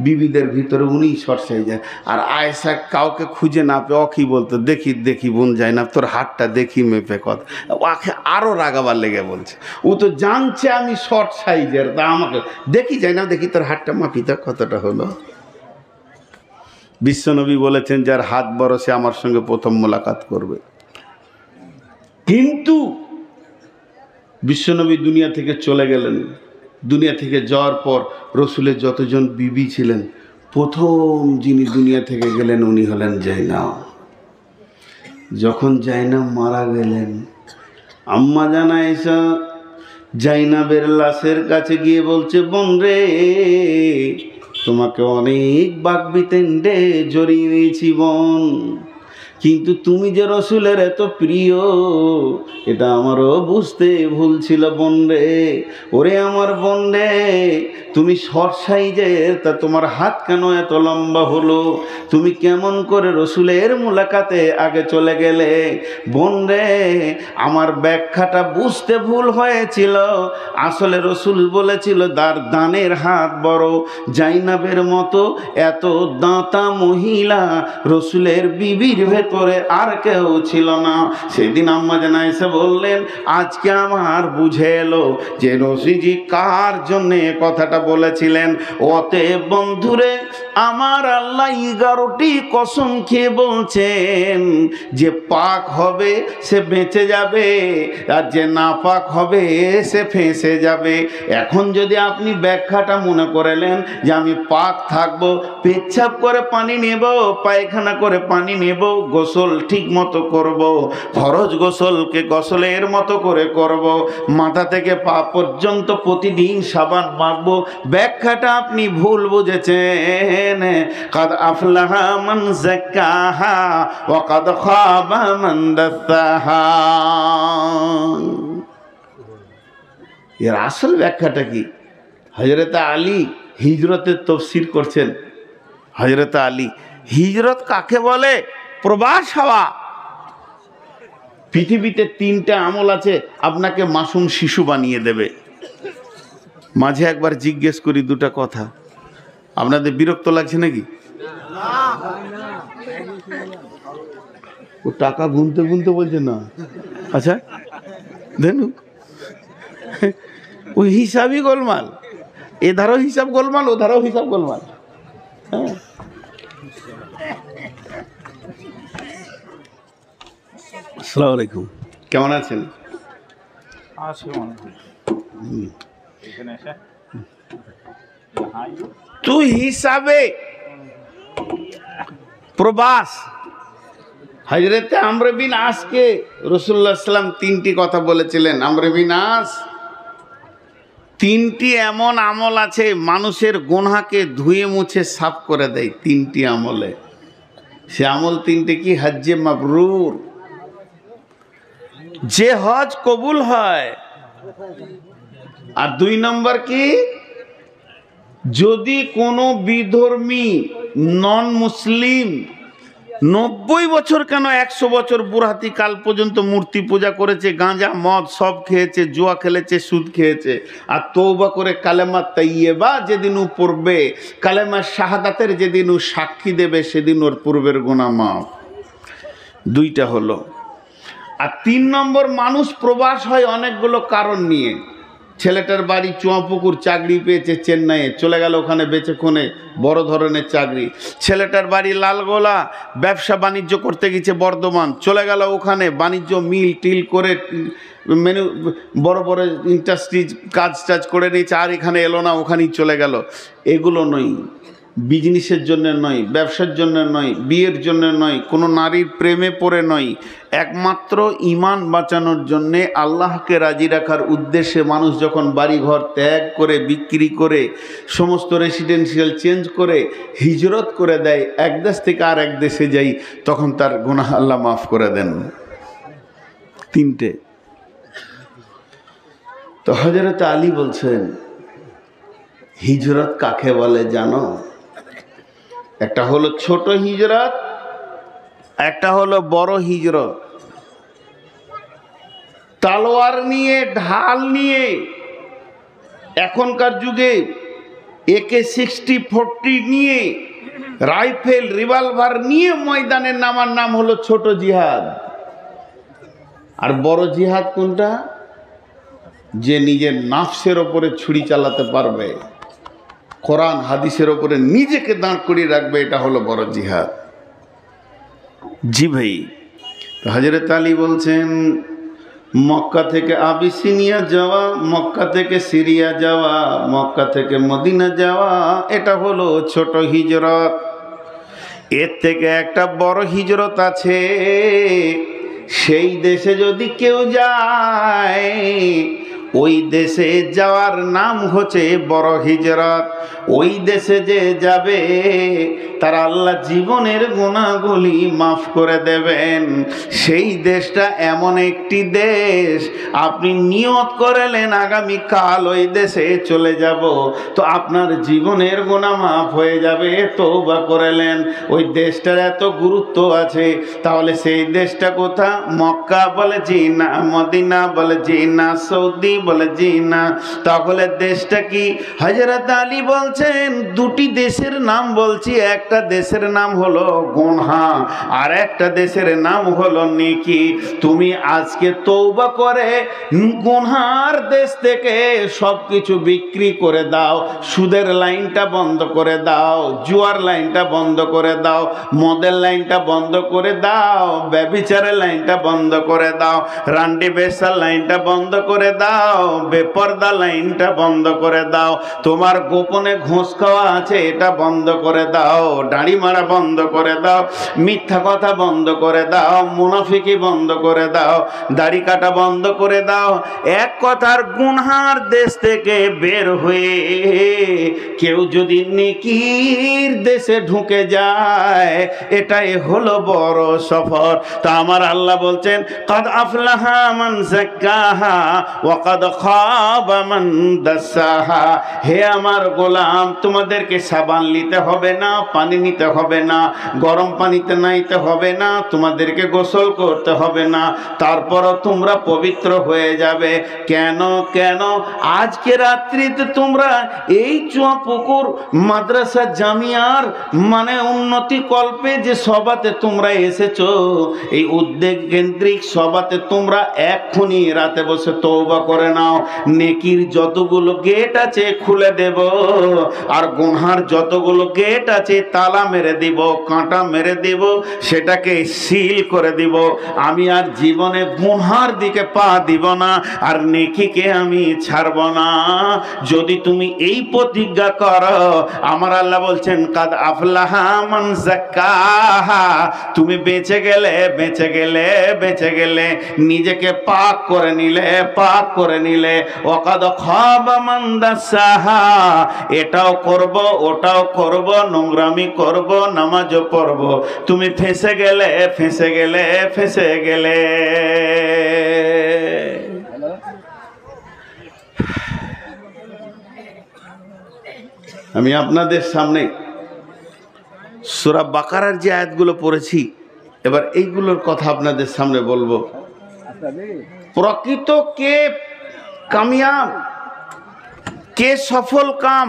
বিবিদের ভিতরে উনি শর্ট সাইজের। আর আয়েশা কাউকে খুঁজে না পেয়ে অকি বলতো, দেখি দেখি বোন জাইনাব তোর হাতটা দেখি মেপে কত। ওকে আরও রাগাবার লেগে বলছে, ও তো জানছে আমি শর্ট সাইজের, তা আমাকে দেখি জাইনাব, দেখি তোর হাতটা মাপি তো কতটা হলো। বিশ্বনবী বলেছেন যার হাত বড় সে আমার সঙ্গে প্রথম মোলাকাত করবে। কিন্তু বিশ্বনবী দুনিয়া থেকে চলে গেলেন। দুনিয়া থেকে যাওয়ার পর রসুলের যতজন বিবি ছিলেন, প্রথম যিনি দুনিয়া থেকে গেলেন উনি হলেন জাইনাব। যখন জাইনাব মারা গেলেন, আম্মা জান আয়েশা জাইনাবের লাশের কাছে গিয়ে বলছে, বোন রে, তোমাকে অনেক বাক বিতণ্ডে জড়িয়ে নিয়েছি বোন, কিন্তু তুমি যে রসুলের এত প্রিয় এটা আমারও বুঝতে ভুল ছিল বোন রে। ওরে আমার বোন রে, তুমি শর্ট সাইজের, তা তোমার হাত কেন এত লম্বা হলো? তুমি কেমন করে রসুলের মুলাকাতে আগে চলে গেলে? বোন রে, আমার ব্যাখ্যাটা বুঝতে ভুল হয়েছিল। আসলে রসুল বলেছিল দানের হাত বড়। জাইনাবের মতো এত দাঁতা মহিলা রসুলের বিবির ভেতরে আর কেউ ছিল না। সেদিন আম্মা জান আয়েশা বললেন, আজকে আমার বুঝে এলো যে নবীজি কার জন্য কথাটা বলেছিলেন। অতএব বন্ধুরে, আমার আল্লাহ 11টি কসম খেয়ে বলছেন যে পাক হবে সে বেঁচে যাবে, আর যে না পাক হবে সে ফেঁসে যাবে। এখন যদি আপনি ব্যাখ্যাটা মনে করেলেন যে আমি পাক থাকবো, পেচ্ছাপ করে পানি নেব, পায়খানা করে পানি নেব, গোসল ঠিক মতো করব, ফরজ গোসলকে গোসলের মতো করে করব, মাথা থেকে পা পর্যন্ত প্রতিদিন সাবান মাখবো, ব্যাখ্যাটা আপনি ভুল বুঝেছেন। কাদ আফলাহা মান যাক্কাহা ওয়া কাদ খাবা মান দাসাহা। এর আসল ব্যাখ্যাটা কি? হযরত আলী হিজরতের তাফসীর করছেন। হযরত আলী, হিজরত কাকে বলে? প্রবাস হওয়া। পৃথিবীতে 3টে আমল আছে আপনাকে মাসুম শিশু বানিয়ে দেবে। মাঝে একবার জিজ্ঞেস করি দুটা কথা। আপনাদের বিরক্ত লাগছে নাকি? ও টাকা গুনতে গুনতে বলছে না। আচ্ছা দেন, ওই হিসাবই গোলমাল, এধারও হিসাব গোলমাল, ওধারও হিসাব গোলমাল। হ্যাঁ, আসসালামু আলাইকুম, কেমন আছেন? তো হিসাবে প্রবাস হযরতে আমর বিন আসকে রাসূলুল্লাহ সাল্লাল্লাহু আলাইহি ওয়াসাল্লাম তিনটি কথা বলেছিলেন। আমর বিন আস, তিনটি এমন আমল আছে মানুষের গুনাহকে ধুয়ে মুছে সাফ করে দেয়, তিনটি আমলে। সে আমল তিনটি কি? হজ্জে মাবরুর, যে হজ কবুল হয়। আর 2 নম্বর কি? যদি কোনো বিধর্মী নন মুসলিম 90 বছর কেন 100 বছর বুড়াতি কাল পর্যন্ত মূর্তি পূজা করেছে, গাঁজা মদ সব খেয়েছে, জুয়া খেলেছে, সুদ খেয়েছে, আর তওবা করে কালেমা তাইয়্যিবা যেদিন ও পড়বে, কালেমা শাহাদাতের যেদিন ও সাক্ষী দেবে, সেদিন ওর পূর্বের গুনাহ মাফ। 2টা হলো। আর 3 নম্বর, মানুষ প্রবাস হয় অনেকগুলো কারণ নিয়ে। ছেলেটার বাড়ি চুয়াপুকুর, চাকরি পেয়েছে চেন্নাইয়ে, চলে গেল ওখানে বেচে কোনে বড় ধরনের চাকরি। ছেলেটার বাড়ি লালগোলা, ব্যবসা বাণিজ্য করতে গেছে বর্ধমান, চলে গেল ওখানে বাণিজ্য মিল টিল করে মেনু বড় বড় ইন্ডাস্ট্রিজ কাজ টাজ করে নিয়েছে, আর এখানে এলো না, ওখানেই চলে গেল। এগুলো নয়, বিজনেসের জন্য নয়, ব্যবসার জন্য নয়, বিয়ের জন্য নয়, কোনো নারীর প্রেমে পড়ে নয়, একমাত্র ঈমান বাঁচানোর জন্যে, আল্লাহকে রাজি রাখার উদ্দেশ্যে মানুষ যখন বাড়িঘর ত্যাগ করে, বিক্রি করে, সমস্ত রেসিডেন্সিয়াল চেঞ্জ করে হিজরত করে দেয়, এক দেশ থেকে আর এক দেশে যাই, তখন তার গুনাহ আল্লাহ মাফ করে দেন। 3টে। তো হযরত আলী বলছেন, হিজরত কাকে বলে জানো? একটা হলো ছোট হিজরত, একটা হলো বড় হিজরত। তলোয়ার নিয়ে, ঢাল নিয়ে, এখনকার যুগে AK-60-40 নিয়ে, রাইফেল রিভলভার নিয়ে ময়দানে নামার নাম হলো ছোট জিহাদ। আর বড় জিহাদ কোনটা? যে নিজের নাফসের ওপরে ছুরি চালাতে পারবে, কোরআন হাদিসের ওপরে নিজেকে দাঁড় করিয়ে রাখবে, এটা হলো বড় জিহাদ। জি ভাই, হযরত আলী বলছেন, মক্কা থেকে আবিসিনিয়া যাওয়া, মক্কা থেকে সিরিয়া যাওয়া, মক্কা থেকে মদিনা যাওয়া, এটা হলো ছোট হিজরত। এর থেকে একটা বড় হিজরত আছে। সেই দেশে যদি কেউ যায়, ওই দেশে যাওয়ার নাম হচ্ছে বড় হিজরত। ওই দেশে যে যাবে, তার আল্লাহ জীবনের গুনাহগুলি মাফ করে দেবেন। সেই দেশটা এমন একটি দেশ, আপনি নিয়ত করলেন আগামী কাল ওই দেশে চলে যাব, তো আপনার জীবনের গুনাহ মাফ হয়ে যাবে। তওবা করলেন, ওই দেশটার এত গুরুত্ব আছে, তাহলে সেই দেশটা কোথা? মক্কা বলে জি না, মদিনা বলে জি না, সৌদি বলে জি না, তাহলে দেশটা কি? হযরত আলী বলছেন, 2টি দেশের নাম বলছি, একটা দেশের নাম হলো গুনাহ, আর একটা দেশের নাম হলো নেকি। তুমি আজকে তওবা করে গুনার দেশ থেকে সবকিছু বিক্রি করে দাও, সুদের লাইনটা বন্ধ করে দাও, জুয়ার লাইনটা বন্ধ করে দাও, মদের লাইনটা বন্ধ করে দাও, ব্যভিচারের লাইনটা বন্ধ করে দাও, রান্ডি বেসার লাইনটা বন্ধ করে দাও, বেপরদা লাইনটা বন্ধ করে দাও, তোমার গোপনে ঘুষ খাওয়া আছে এটা বন্ধ করে দাও, দাড়ি মারা বন্ধ করে দাও, মিথ্যা কথা বন্ধ করে দাও, মুনাফিকি বন্ধ করে দাও, দাড়ি কাটা বন্ধ করে দাও। এক কথার গুনহার দেশ থেকে বের হয়ে কেউ যদি নেকির দেশে ঢুকে যায়, এটাই হলো বড় সফর। তা আমার আল্লাহ বলছেন, কাদ আফলাহা মান যাক্কাহা ওয়া কাদ ওয়াকাদ খাবা মান দাসাহা। হে আমার গোলাম, তোমাদেরকে সাবান নিতে হবে না, পানি নিতে হবে না, গরম পানিতে নাইতে হবে না, তোমাদেরকে গোসল করতে হবে না, তারপরও তোমরা পবিত্র হয়ে যাবে। কেন কেন? আজকে রাত্রিতে তোমরা এই চুয়াপুকুর মাদ্রাসা জামিয়ার মানে উন্নতি কল্পে যে সভাতে তোমরা এসেছো, এই উদ্যোগ কেন্দ্রিক সভাতে তোমরা এক্ষুনি রাতে বসে তওবা করে নাও। নেকির যতগুলো গেট আছে খুলে দেব, আর গুনহার যতগুলো গেট আছে তালা মেরে দিব, কাঁটা মেরে দিব, সেটাকে সিল করে দিব। আমি আর জীবনে গুনহার দিকে পা দিব না, আর নেকিকে আমি ছাড়ব না। যদি তুমি এই প্রতিজ্ঞা করো, আমার আল্লাহ বলছেন কাদ আফলাহা মান যাক্কাহা, তুমি বেঁচে গেলে, বেঁচে গেলে, বেঁচে গেলে, নিজেকে পাক করে নিলে, পাক করে নিলে। ওয়াকাদ খাবা মান দাসাহা, এটাও করব, ওটাও করব, নোংরামি করব, নামাজও পড়ব, তুমি ফেঁসে গেলে, ফেঁসে গেলে, ফেঁসে গেলে। আমি আপনাদের সামনে সূরা বাকারার যে আয়াতগুলো পড়েছি, এবার এইগুলোর কথা আপনাদের সামনে বলবো। প্রকৃত কে কামিয়াব, কে সফল কাম,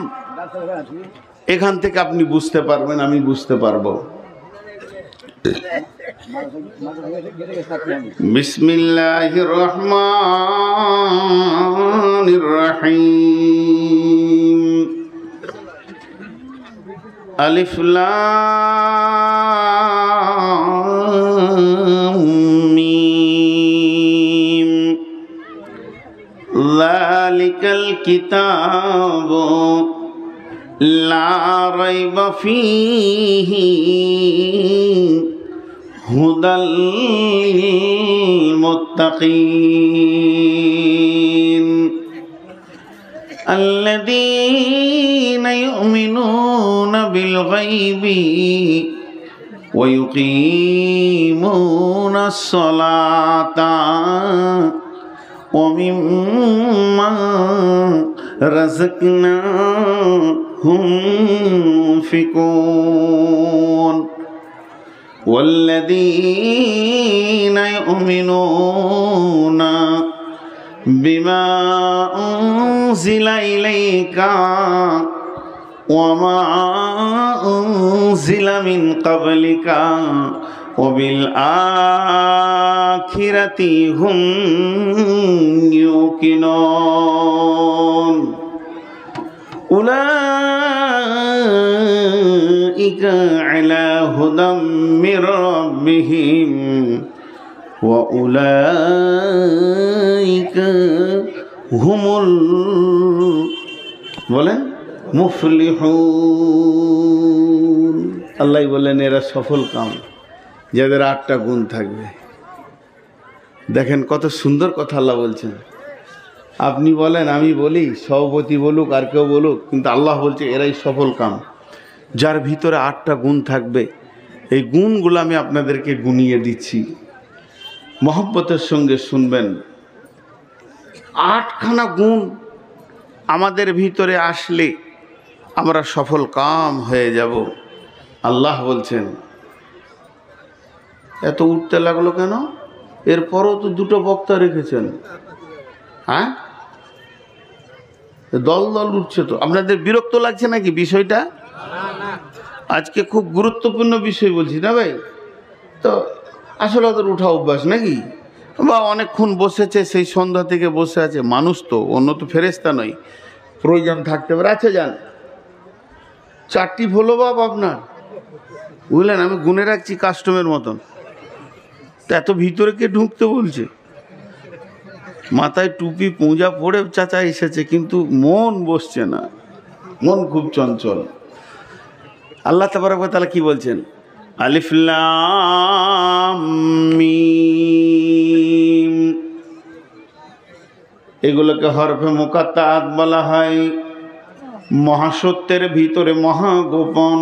এখান থেকে আপনি বুঝতে পারবেন, আমি বুঝতে পারবো। বিসমিল্লাহির রহমানির রহিম। আলিফ লাম মিম। যালিকাল কিতাবু লা রাইবা ফীহি হুদাল লিল মুত্তাকিন আল্লাযীনা ইউমিনুনা বিল গায়বি ওয়া ইউকিমুনাস সালাতা ওয়া মিম্মা রাযাকনাহুম ينفقون والذين يؤمنون بما أنزل إليك وما أنزل من قبلك وبالآخرة هم يوقنون أولئك على هدى من ربهم وأولئك هم المفلحون। আল্লাহ বলেন এরা সফল কাম, যাদের 8টা গুণ থাকবে। দেখেন কত সুন্দর কথা আল্লাহ বলছেন। আপনি বলেন, আমি বলি, সভাপতি বলুক, আর কেউ বলুক, কিন্তু আল্লাহ বলছে এরাই সফল কাম, যার ভিতরে 8টা গুণ থাকবে। এই গুণগুলো আমি আপনাদেরকে গুনিয়ে দিচ্ছি, মহব্বতের সঙ্গে শুনবেন। 8খানা গুণ আমাদের ভিতরে আসলে আমরা সফল কাম হয়ে যাব। আল্লাহ বলছেন। এত উঠতে লাগলো কেন? এরপরও তো 2টো বক্তা রেখেছেন। হ্যাঁ, দল দল উঠছে তো। আপনাদের বিরক্ত লাগছে নাকি বিষয়টা? আজকে খুব গুরুত্বপূর্ণ বিষয় বলছি না ভাই? তো আসলে ওদের উঠা অভ্যাস নাকি, বা অনেকক্ষণ বসেছে, সেই সন্ধ্যা থেকে বসে আছে। মানুষ তো, অন্য তো ফেরেশতা নয়, প্রয়োজন থাকতে পারে। আচ্ছা যান, 4টি হলো বাপ আপনার, বুঝলেন? আমি গুনে রাখছি কাস্টমের মতন। তা এত ভিতরে কে ঢুকতে বলছে? মাথায় টুপি পূজা পড়ে চাচা এসেছে, কিন্তু মন বসছে না, মন খুব চঞ্চল। আল্লাহ তাবারক ওয়া তাআলা কি বলছেন? আলিফ লাম মিম, এগুলোকে হরফে মুকাত্তাআত বলা হয়। মহাসত্যের ভিতরে মহাগোপন,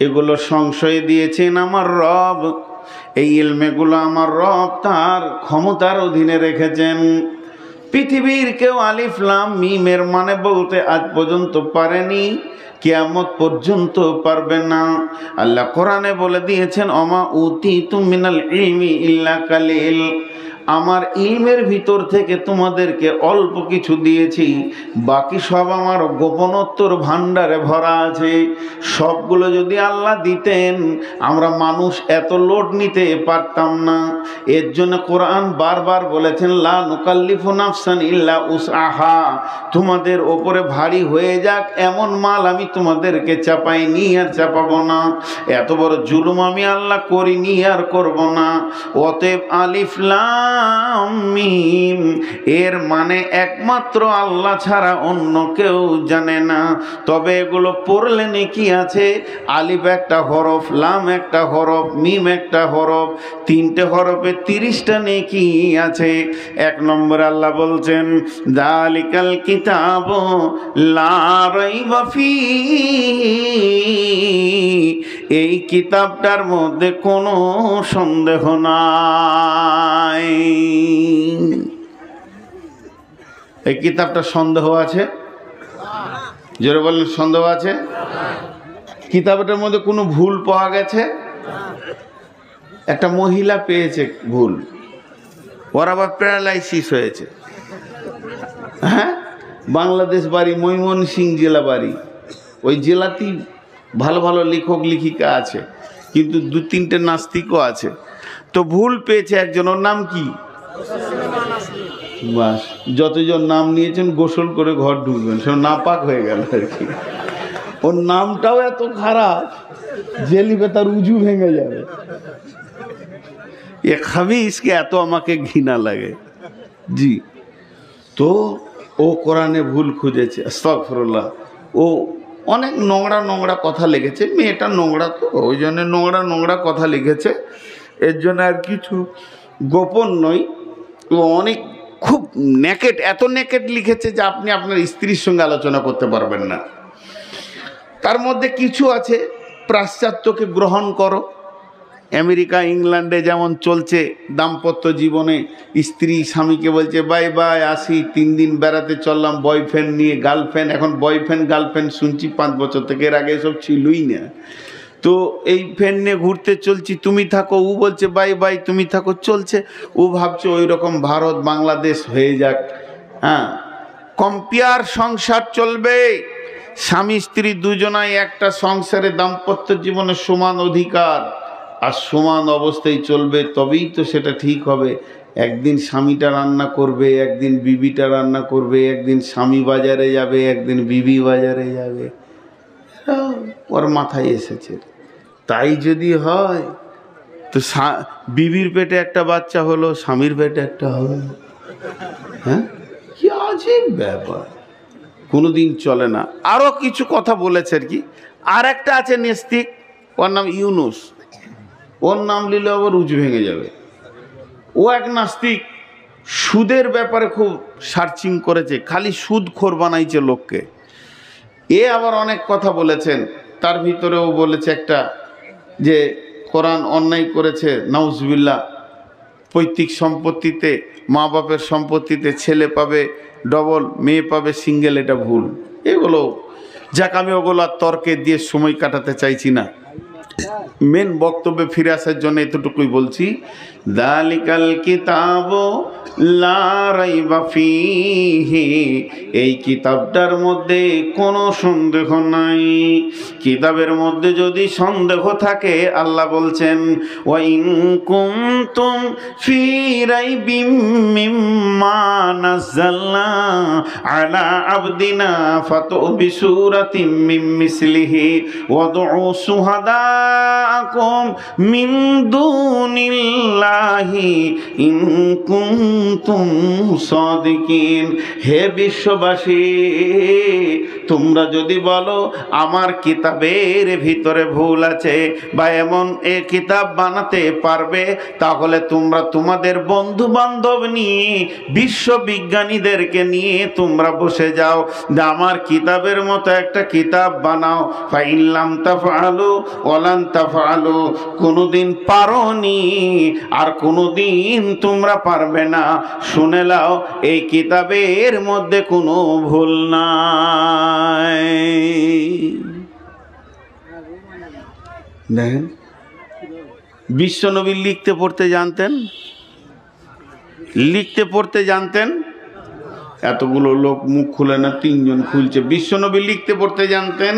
এগুলো সংশয় দিয়েছেন আমার রব। এই ইলমেগুলো আমার রব তার ক্ষমতার অধীনে রেখেছেন। পৃথিবীর কেউ আলিফ লাম মিমের মানে বলতে আজ পর্যন্ত পারেনি, কিয়ামত পর্যন্ত পারবে না। আল্লাহ কোরআনে বলে দিয়েছেন, অমা উতিতুম মিনাল ইলমি ইল্লা কালিল, আমার ইলমের ভিতর থেকে তোমাদেরকে অল্প কিছু দিয়েছি, বাকি সব আমার গোপনোত্তর ভাণ্ডারে ভরা আছে। সবগুলো যদি আল্লাহ দিতেন আমরা মানুষ এত লোড নিতে পারতাম না। এর জন্য কোরআন বারবার বলেছেন, লা নুকাল্লিফু নাফসান ইল্লা উসআহা, তোমাদের ওপরে ভারী হয়ে যাক এমন মাল আমি তোমাদেরকে চাপাইনি আর চাপাবো না। এত বড় জুলুম আমি আল্লাহ করিনি আর করব না। অতএব আলিফ লাম মিম এর মানে একমাত্র আল্লাহ ছাড়া অন্য কেউ জানে না। তবে এগুলো পড়লে নেকি আছে। আলিফ একটা হরফ, লাম একটা হরফ, মিম একটা হরফ, তিনটে হরফে 30টা নেকি আছে। 1 নম্বর আল্লাহ বলছেন, যালিকাল কিতাবু লা রাইবা ফীহি, এই কিতাবটার মধ্যে কোনো সন্দেহ নাই। এই কিতাবটা সন্দেহ আছে? জোরে বলেন, সন্দেহ আছে? কিতাবটার মধ্যে কোনো ভুল পাওয়া গেছে? একটা মহিলা পেয়েছে ভুল, ওর আবার প্যারালাইসিস হয়েছে। হ্যাঁ, বাংলাদেশ বাড়ি, ময়মনসিংহ জেলা বাড়ি। ওই জেলাতেই ভালো ভালো লেখক লেখিকা আছে, কিন্তু 2-3টে নাস্তিকও আছে। তো ভুল পেয়েছে একজন, ওর নাম কি? বাস, যতজন নাম নিয়েছেন গোসল করে ঘর ঢুকবেন, সব নাপাক হয়ে গেল আর কি। ওর নামটাও এত খারাপ, জেলিবে তার উজু ভেঙে যাবে। এ খাবিসকে এত আমাকে ঘৃণা লাগে। জি, তো ও কোরআনে ভুল খুঁজেছে, আস্তাগফিরুল্লাহ। ও অনেক নোংরা নোংরা কথা লিখেছে, মেয়েটা নোংরা, তো ওই জন্য নোংরা নোংরা কথা লিখেছে। এর জন্য আর কিছু গোপন নয়। ও অনেক খুব নেকেট, এত নেকেট লিখেছে যে আপনি আপনার স্ত্রীর সঙ্গে আলোচনা করতে পারবেন না। তার মধ্যে কিছু আছে, পাশ্চাত্যকে গ্রহণ করো। আমেরিকা ইংল্যান্ডে যেমন চলছে দাম্পত্য জীবনে, স্ত্রী স্বামীকে বলছে বাই বাই, আসি, 3 দিন বেড়াতে চললাম বয়ফ্রেন্ড নিয়ে, গার্লফ্রেন্ড। এখন বয়ফ্রেন্ড গার্লফ্রেন্ড শুনছি 5 বছর থেকে, এর আগে এসব ছিলই না। তো এই ফ্রেন্ড নিয়ে ঘুরতে চলছি, তুমি থাকো, ও বলছে বাই বাই, তুমি থাকো, চলছে। ও ভাবছে ওই রকম ভারত বাংলাদেশ হয়ে যাক। হ্যাঁ, কম্পেয়ার সংসার চলবে। স্বামী স্ত্রী দুজনাই একটা সংসারে দাম্পত্য জীবনে সমান অধিকার আর সমান অবস্থায় চলবে, তবেই তো সেটা ঠিক হবে। একদিন স্বামীটা রান্না করবে, একদিন বিবিটা রান্না করবে, একদিন স্বামী বাজারে যাবে, একদিন বিবি বাজারে যাবে। ওর মাথায় এসেছে। তাই যদি হয় তো বিবির পেটে একটা বাচ্চা হলো, স্বামীর পেটে একটা হবে। হ্যাঁ, কি আজীব ব্যাপার, কোনোদিন চলে না। আরও কিছু কথা বলেছে আর কি। আর একটা আছে নাস্তিক, ওর নাম ইউনুস। ওর নাম নিলে আবার উঁচু ভেঙে যাবে। ও এক নাস্তিক, সুদের ব্যাপারে খুব সার্চিং করেছে, খালি সুদখোর বানাইছে লোককে। এ আবার অনেক কথা বলেছেন, তার ভিতরেও বলেছে একটা যে কোরআন অন্যায় করেছে, নাউজুবিল্লাহ। পৈতৃক সম্পত্তিতে, মা বাপের সম্পত্তিতে ছেলে পাবে ডবল, মেয়ে পাবে সিঙ্গেল, এটা ভুল। এগুলো যাক, আমি ওগুলো আর তর্কে দিয়ে সময় কাটাতে চাইছি না। মেন বক্তব্যে ফিরে আসার জন্য এতটুকুই বলছি, যালিকাল কিতাবু লা রাইবা ফীহি, এই কিতাবটার মধ্যে কোনো সন্দেহ নাই। কিতাবের মধ্যে যদি সন্দেহ থাকে, আল্লাহ বলছেন ওয়া ইন কুনতুম ফী রাইবিম মিম্মা নাযালনা আলা আবদিনা ফাতু বিসূরাতিম মিন মিসলিহি ওয়াদউ শুহাদাআকুম মিন দুনিল্লাহি ইন কুনতুম সাদিকিন। হে বিশ্ববাসী, তোমরা যদি বলো আমার কিতাবের ভিতরে ভুল আছে বা এমন এ কিতাব বানাতে পারবে, তাহলে তোমরা তোমাদের বন্ধু বান্ধব নিয়ে, বিশ্ববিজ্ঞানীদেরকে নিয়ে তোমরা বসে যাও, আমার কিতাবের মতো একটা কিতাব বানাও। ফাইন লাম তাফআলু ওয়া লান তাফআলু তাফআলু, কোনোদিন পারোনি আর কোনোদিন তোমরা পারবে না। শুনে নাও, এই কিতাবের মধ্যে কোনো ভুল নাই। দেখেন, বিশ্বনবী লিখতে পড়তে জানতেন? লিখতে পড়তে জানতেন? এতগুলো লোক মুখ খুলে না, তিনজন খুলছে। বিশ্বনবী লিখতে পড়তে জানতেন?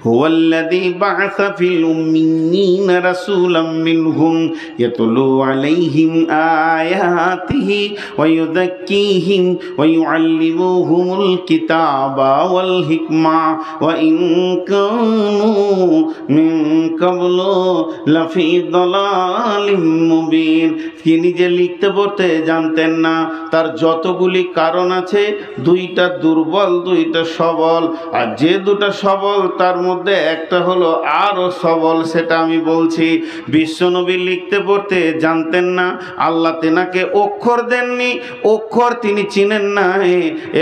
هو الذي بعث في الأميين رسولا منهم يتلو عليهم آياته ويزكيهم ويعلمهم الكتاب والحكمة وإن كانوا من قبل لفي ضلال مبين। তিনি যে লিখতে পড়তে জানতেন না, তার যতগুলি কারণ আছে, দুইটা দুর্বল, দুইটা সবল। আর যে দুটা সবল তার মধ্যে একটা হলো আরো সবল, সেটা আমি বলছি। বিশ্বনবী লিখতে পড়তে জানতেন না, আল্লাহ তেনাকে অক্ষর দেননি, অক্ষর তিনি চিনেন না,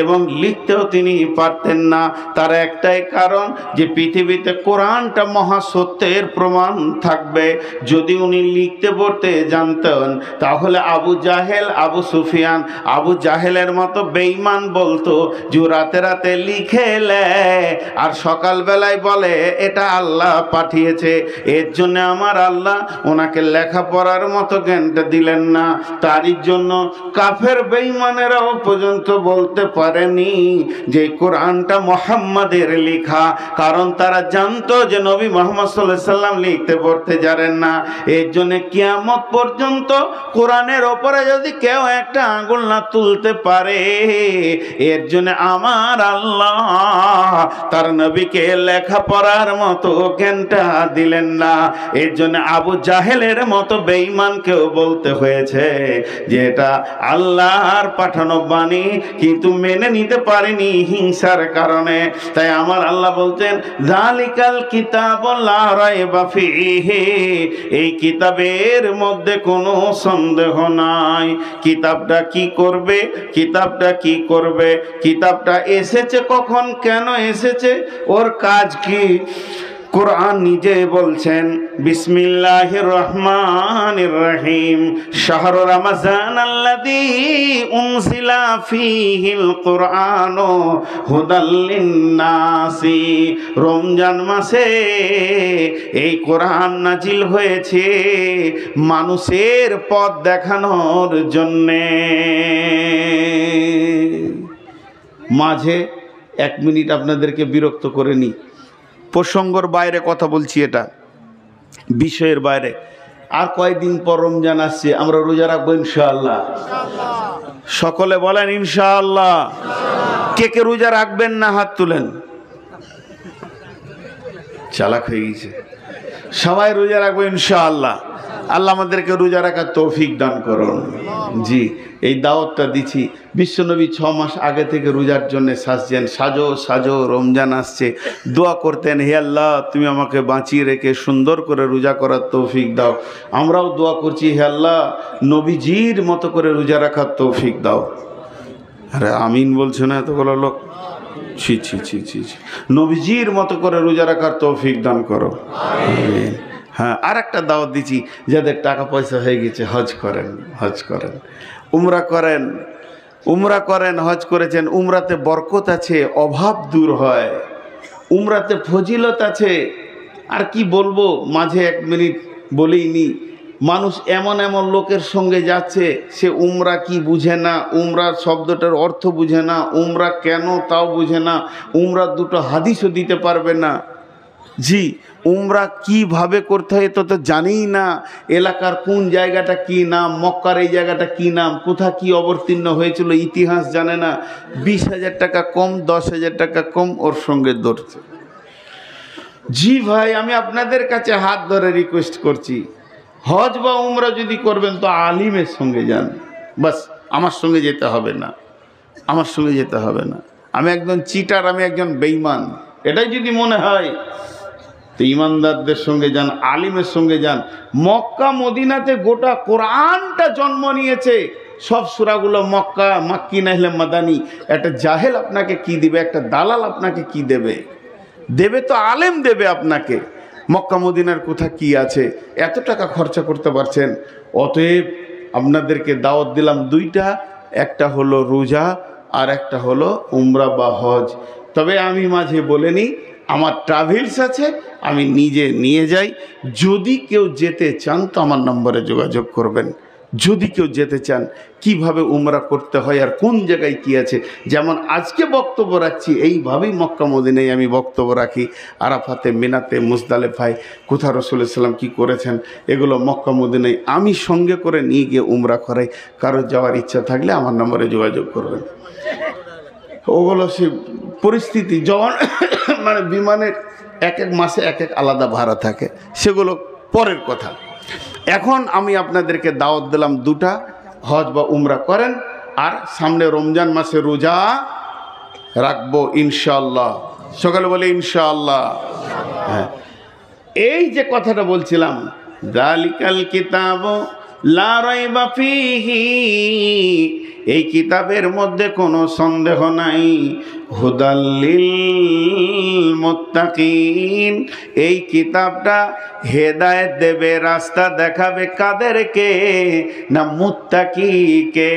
এবং লিখতেও তিনি পারতেন না। তার একটাই কারণ যে পৃথিবীতে কোরআনটা মহাসত্যের প্রমাণ থাকবে। যদি উনি লিখতে পড়তে জানতেন, তাহলে আবু জাহেল, আবু সুফিয়ান, আবু জাহেলের মতো বেঈমান বলতো যে রাতে রাতে লিখে লেয় আর সকালবেলায় বলে এটা আল্লাহ পাঠিয়েছে। এর জন্য আমার আল্লাহ ওনাকে লেখাপড়ার মতো জ্ঞানটা দিলেন না। তারই জন্য কাফের বেঈমানেরাও পর্যন্ত বলতে পারেনি যে কোরআনটা মুহাম্মাদের লেখা, কারণ তারা জানতো যে নবী মুহাম্মদ সাল্লাল্লাহু আলাইহি সাল্লাম লিখতে পড়তে জানেন না। এর জন্য কিয়ামত পর্যন্ত কোরআনের ওপরে যদি কেউ একটা আঙ্গুল না তুলতে পারে, এর জন্য আমার আল্লাহ তার নবীকে লেখাপড়ার মতো জ্ঞানটা দিলেন না। এর জন্য আবু জাহেলের মতো বেঈমানকেও বলতে হয়েছে যে এটা আল্লাহর পাঠানো বাণী, কিন্তু মেনে নিতে পারেনি হিংসার কারণে। তাই আমার আল্লাহ বলতেন যালিকাল কিতাবু লা রাইবা ফীহি, এই কিতাবের মধ্যে কোনো সন্দেহ নাই। কিতাবটা কি করবে? কিতাবটা কি করবে? কিতাবটা এসেছে কখন, কেন এসেছে, ওর কাজ কি? কোরআন নিজে বলছেন বিসমিল্লাহির রহমানির রহিম, শাহরু রমজান আল্লাযী উনজিলা ফীহিল কুরআনু হুদাল লিন্নাসি, রমজান মাসে এই কোরআন নাজিল হয়েছে মানুষের পথ দেখানোর জন্যে। মাঝে 1 মিনিট আপনাদেরকে বিরক্ত করে নি, প্রসঙ্গর বাইরে কথা বলছি, এটা বিষয়ের বাইরে। আর কয়েকদিন পর রমজান আসছে, আমরা রোজা রাখবো ইনশাআল্লাহ। সকলে বলেন ইনশাআল্লাহ। কে কে রোজা রাখবেন না হাত তুলেন। চালাক হয়ে গেছে, সবাই রোজা রাখবো ইনশাআল্লাহ। আল্লাহ আমাদেরকে রোজা রাখার তৌফিক দান করুন। জি, এই দাওয়াতটা দিচ্ছি। বিশ্বনবী 6 মাস আগে থেকে রোজার জন্য সাজছেন, সাজো সাজো রমজান আসছে, দোয়া করতেন, হে আল্লাহ তুমি আমাকে বাঁচিয়ে রেখে সুন্দর করে রোজা করার তৌফিক দাও। আমরাও দোয়া করছি, হে আল্লাহ নবীজির মতো করে রোজা রাখার তৌফিক দাও। আরে আমিন বলছে না এতগুলো লোক? ছি ছি ছি ছি ছি। নবীজির মতো করে রোজা রাখার তৌফিক দান করো। আমিন। হ্যাঁ, আর একটা দাওয়াত দিচ্ছি, যাদের টাকা পয়সা হয়ে গেছে হজ করেন, হজ করেন, উমরা করেন, উমরা করেন। হজ করেছেন, উমরাতে বরকত আছে, অভাব দূর হয়, উমরাতে ফজিলত আছে। আর কি বলবো, মাঝে 1 মিনিট বলেই নি। মানুষ এমন এমন লোকের সঙ্গে যাচ্ছে, সে উমরা কি বুঝে না, উমরার শব্দটার অর্থ বুঝে না, উমরা কেন তাও বুঝে না, উমরার 2টো হাদিসও দিতে পারবে না। জি, উমরা কিভাবে করতে হয় তো জানেই না, এলাকার কোন জায়গাটা কি নাম, মক্কার এই জায়গাটা কি নাম, কোথা কি অবতীর্ণ হয়েছিল ইতিহাস জানে না। 20,000 টাকা কম, 10,000 টাকা কম ওর সঙ্গে ধরছে। জি ভাই, আমি আপনাদের কাছে হাত ধরে রিকোয়েস্ট করছি, হজ বা উমরা যদি করবেন তো আলিমের সঙ্গে যান। বাস, আমার সঙ্গে যেতে হবে না, আমার সঙ্গে যেতে হবে না। আমি একজন চিটার, আমি একজন বেঈমান, এটাই যদি মনে হয় তো ইমানদারদের সঙ্গে যান, আলিমের সঙ্গে যান। মক্কা মদিনাতে গোটা কোরআনটা জন্ম নিয়েছে, সব সূরাগুলো মক্কা, মাক্কি না হলে মাদানি। একটা জাহেল আপনাকে কি দিবে, একটা দালাল আপনাকে কি দেবে? দেবে তো আলেম দেবে আপনাকে। মক্কা মদিনার কোথা কি আছে, এত টাকা খরচা করতে পারছেন। অতএব আপনাদেরকে দাওয়াত দিলাম দুইটা, একটা হলো রোজা আর একটা হলো উমরা বা হজ। তবে আমি মাঝে বলে নিই, আমার ট্রাভেলস আছে, আমি নিজে নিয়ে যাই। যদি কেউ যেতে চান তো আমার নম্বরে যোগাযোগ করবেন। যদি কেউ যেতে চান কিভাবে উমরা করতে হয় আর কোন জায়গায় কি আছে, যেমন আজকে বক্তব্য রাখছি এইভাবেই মক্কা মদিনায় আমি বক্তব্য রাখি। আরাফাতে, মিনাতে, মুজদালেফায় কোথা রাসূলুল্লাহ সাল্লাল্লাহু আলাইহি ওয়াসাল্লাম কি করেছেন, এগুলো মক্কা মদিনায় আমি সঙ্গে করে নিয়ে গিয়ে উমরা করাই। কারো যাওয়ার ইচ্ছা থাকলে আমার নম্বরে যোগাযোগ করবেন। ওগুলো সে পরিস্থিতি, যখন মানে বিমানের এক এক মাসে এক এক আলাদা ভাড়া থাকে, সেগুলো পরের কথা। এখন আমি আপনাদেরকে দাওয়াত দিলাম দুটা, হজ বা উমরা করেন, আর সামনে রমজান মাসে রোজা রাখবো ইনশাআল্লাহ। সকালে বলে ইনশাআল্লাহ। হ্যাঁ, এই যে কথাটা বলছিলাম, যালিকাল কিতাব লা রাইবা ফীহি, এই কিতাবের মধ্যে কোনো সন্দেহ নাই, হুদাল লিল মুত্তাকিন, এই কিতাবটা হেদায়েত দেবে, রাস্তা দেখাবে কাদেরকে, না মুত্তাকিকে।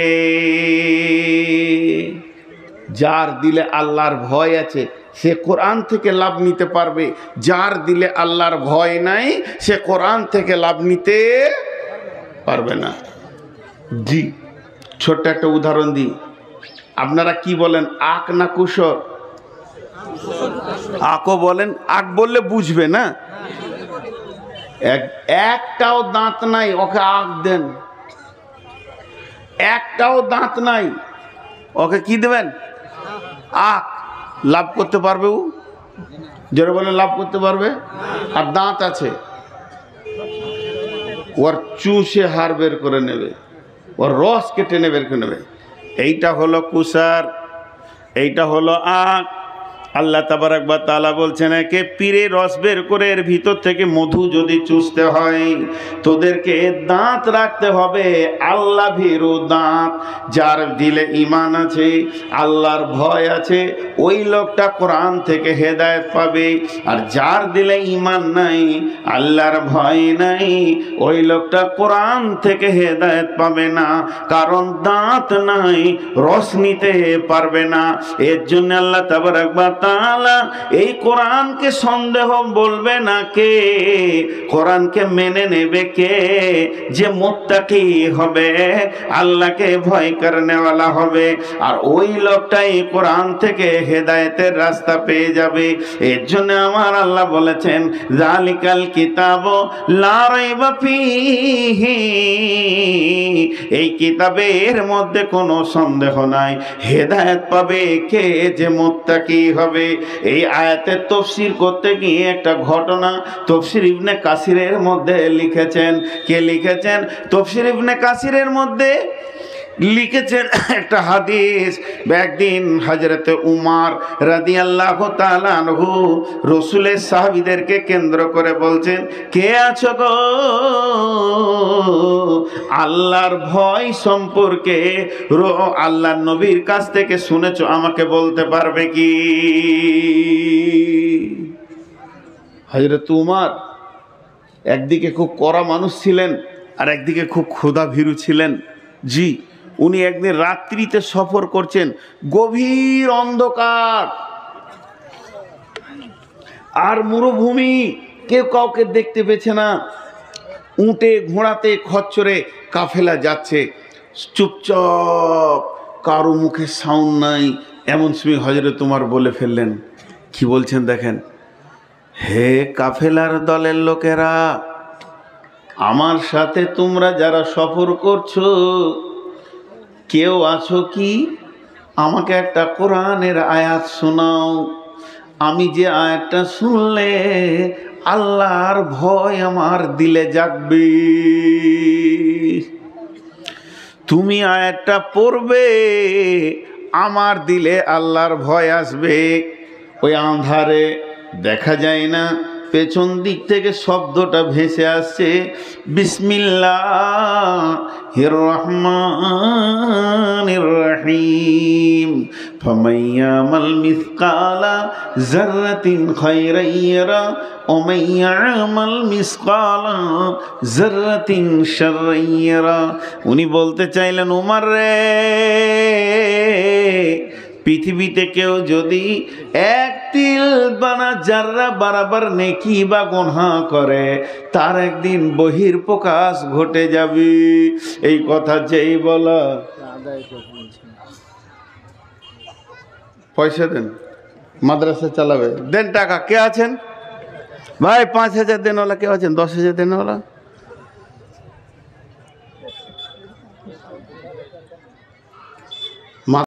যার দিলে আল্লাহর ভয় আছে সে কোরআন থেকে লাভ নিতে পারবে, যার দিলে আল্লাহর ভয় নাই সে কোরআন থেকে লাভ নিতে পারবে না। জি, ছোট্ট একটা উদাহরণ দিই। আপনারা কি বলেন, আক না কুসর? আকও বলেন, আক বললে বুঝবে না। একটাও দাঁত নাই, ওকে আক দেন। একটাও দাঁত নাই, ওকে কি দেবেন? আক। লাভ করতে পারবে ও? যারা বলে লাভ করতে পারবে? আর দাঁত আছে, ওর চুষে হাড় বের করে নেবে, ওর রস কেটে বের করে নেবে। এইটা হলো কুসার, এইটা হলো আক। আল্লাহ তাবারাক ওয়া তাআলা বলছেন, একে পিরে রস বের করে এর ভিতর থেকে মধু যদি চুষতে হয়, তোদেরকে দাঁত রাখতে হবে, আল্লাহ ভীরু দাঁত। যার দিলে ঈমান আছে, আল্লাহর ভয় আছে, ওই লোকটা কোরআন থেকে হেদায়েত পাবে। আর যার দিলে ঈমান নাই, আল্লাহর ভয় নাই, ওই লোকটা কোরআন থেকে হেদায়েত পাবে না, কারণ দাঁত নাই, রস নিতে পারবে না। এর জন্য আল্লাহ তাবারাক ওয়া তাআলা এই কোরআনকে সন্দেহ বলবে না কে, কোরআনকে মেনে নেবে কে, যে মুত্তাকি হবে, আল্লাহকে ভয় করনেওয়ালা হবে। আর ওই লোকটাই কোরআন থেকে হেদায়েতের রাস্তা পেয়ে যাবে। এর জন্য আমার আল্লাহ বলেছেন, যালিকাল কিতাব লা রাইবা ফীহি, এই কিতাবের মধ্যে কোনো সন্দেহ নাই, হেদায়েত পাবে কে, যে মুত্তাকি হবে। এই আয়াতের তাফসীর করতে গিয়ে একটা ঘটনা তাফসীর ইবনে কাসিরের মধ্যে লিখেছেন। কে লিখেছেন? তাফসীর ইবনে কাসিরের মধ্যে লিখেছেন একটা হাদিস। একদিন হযরতে উমর রাদিয়াল্লাহু তাআলা আনহু রাসূলের সাহাবীদেরকে কেন্দ্র করে বলছেন, কে আছো গো আল্লাহর ভয় সম্পর্কে আল্লাহর নবীর কাছ থেকে শুনেছো, আমাকে বলতে পারবে কি? হযরত উমর একদিকে খুব কড়া মানুষ ছিলেন, আর একদিকে খুব ক্ষুধা ভীরু ছিলেন। জি, উনি একদিন রাত্রিতে সফর করছেন, গভীর অন্ধকার আর মরুভূমি, কেউ কাউকে দেখতে পেছে না। উটে ঘোড়াতে খচ্চরে কাফেলা যাচ্ছে, চুপচাপ, কারো মুখে সাউন্ড নাই। এমন সময় হযরত উমর বলে ফেললেন, কি বলছেন দেখেন, হে কাফেলার দলের লোকেরা, আমার সাথে তোমরা যারা সফর করছো, কেউ আছো কি? আমাকে একটা কোরআনের আয়াত শোনাও। আমি যে আয়াতটা শুনলে আল্লাহর ভয় আমার দিলে জাগবে। তুমি আয়াতটা পড়বে, আমার দিলে আল্লাহর ভয় আসবে। ওই আঁধারে দেখা যায় না, পেছন দিক থেকে শব্দটা ভেসে আসছে, বিসমিল্লাহির রহমানির রহিম, فمن يعمل مثقال ذرة خيرا يره ومن يعمل مثقال ذرة شرا يره। উনি বলতে চাইলেন, উমর রে, পৃথিবীতে কেউ যদি এক তিল বানা জাররা বরাবর নেকি বা গুনাহ করে, তার একদিন বহির্প্রকাশ ঘটে যাবে। এই কথা যেই বলা, পয়সা দেন, মাদ্রাসা চালাবে, দেন টাকা। কে আছেন ভাই? 5,000 দেনওয়ালা কেউ আছেন? 10,000 দেনওয়ালা?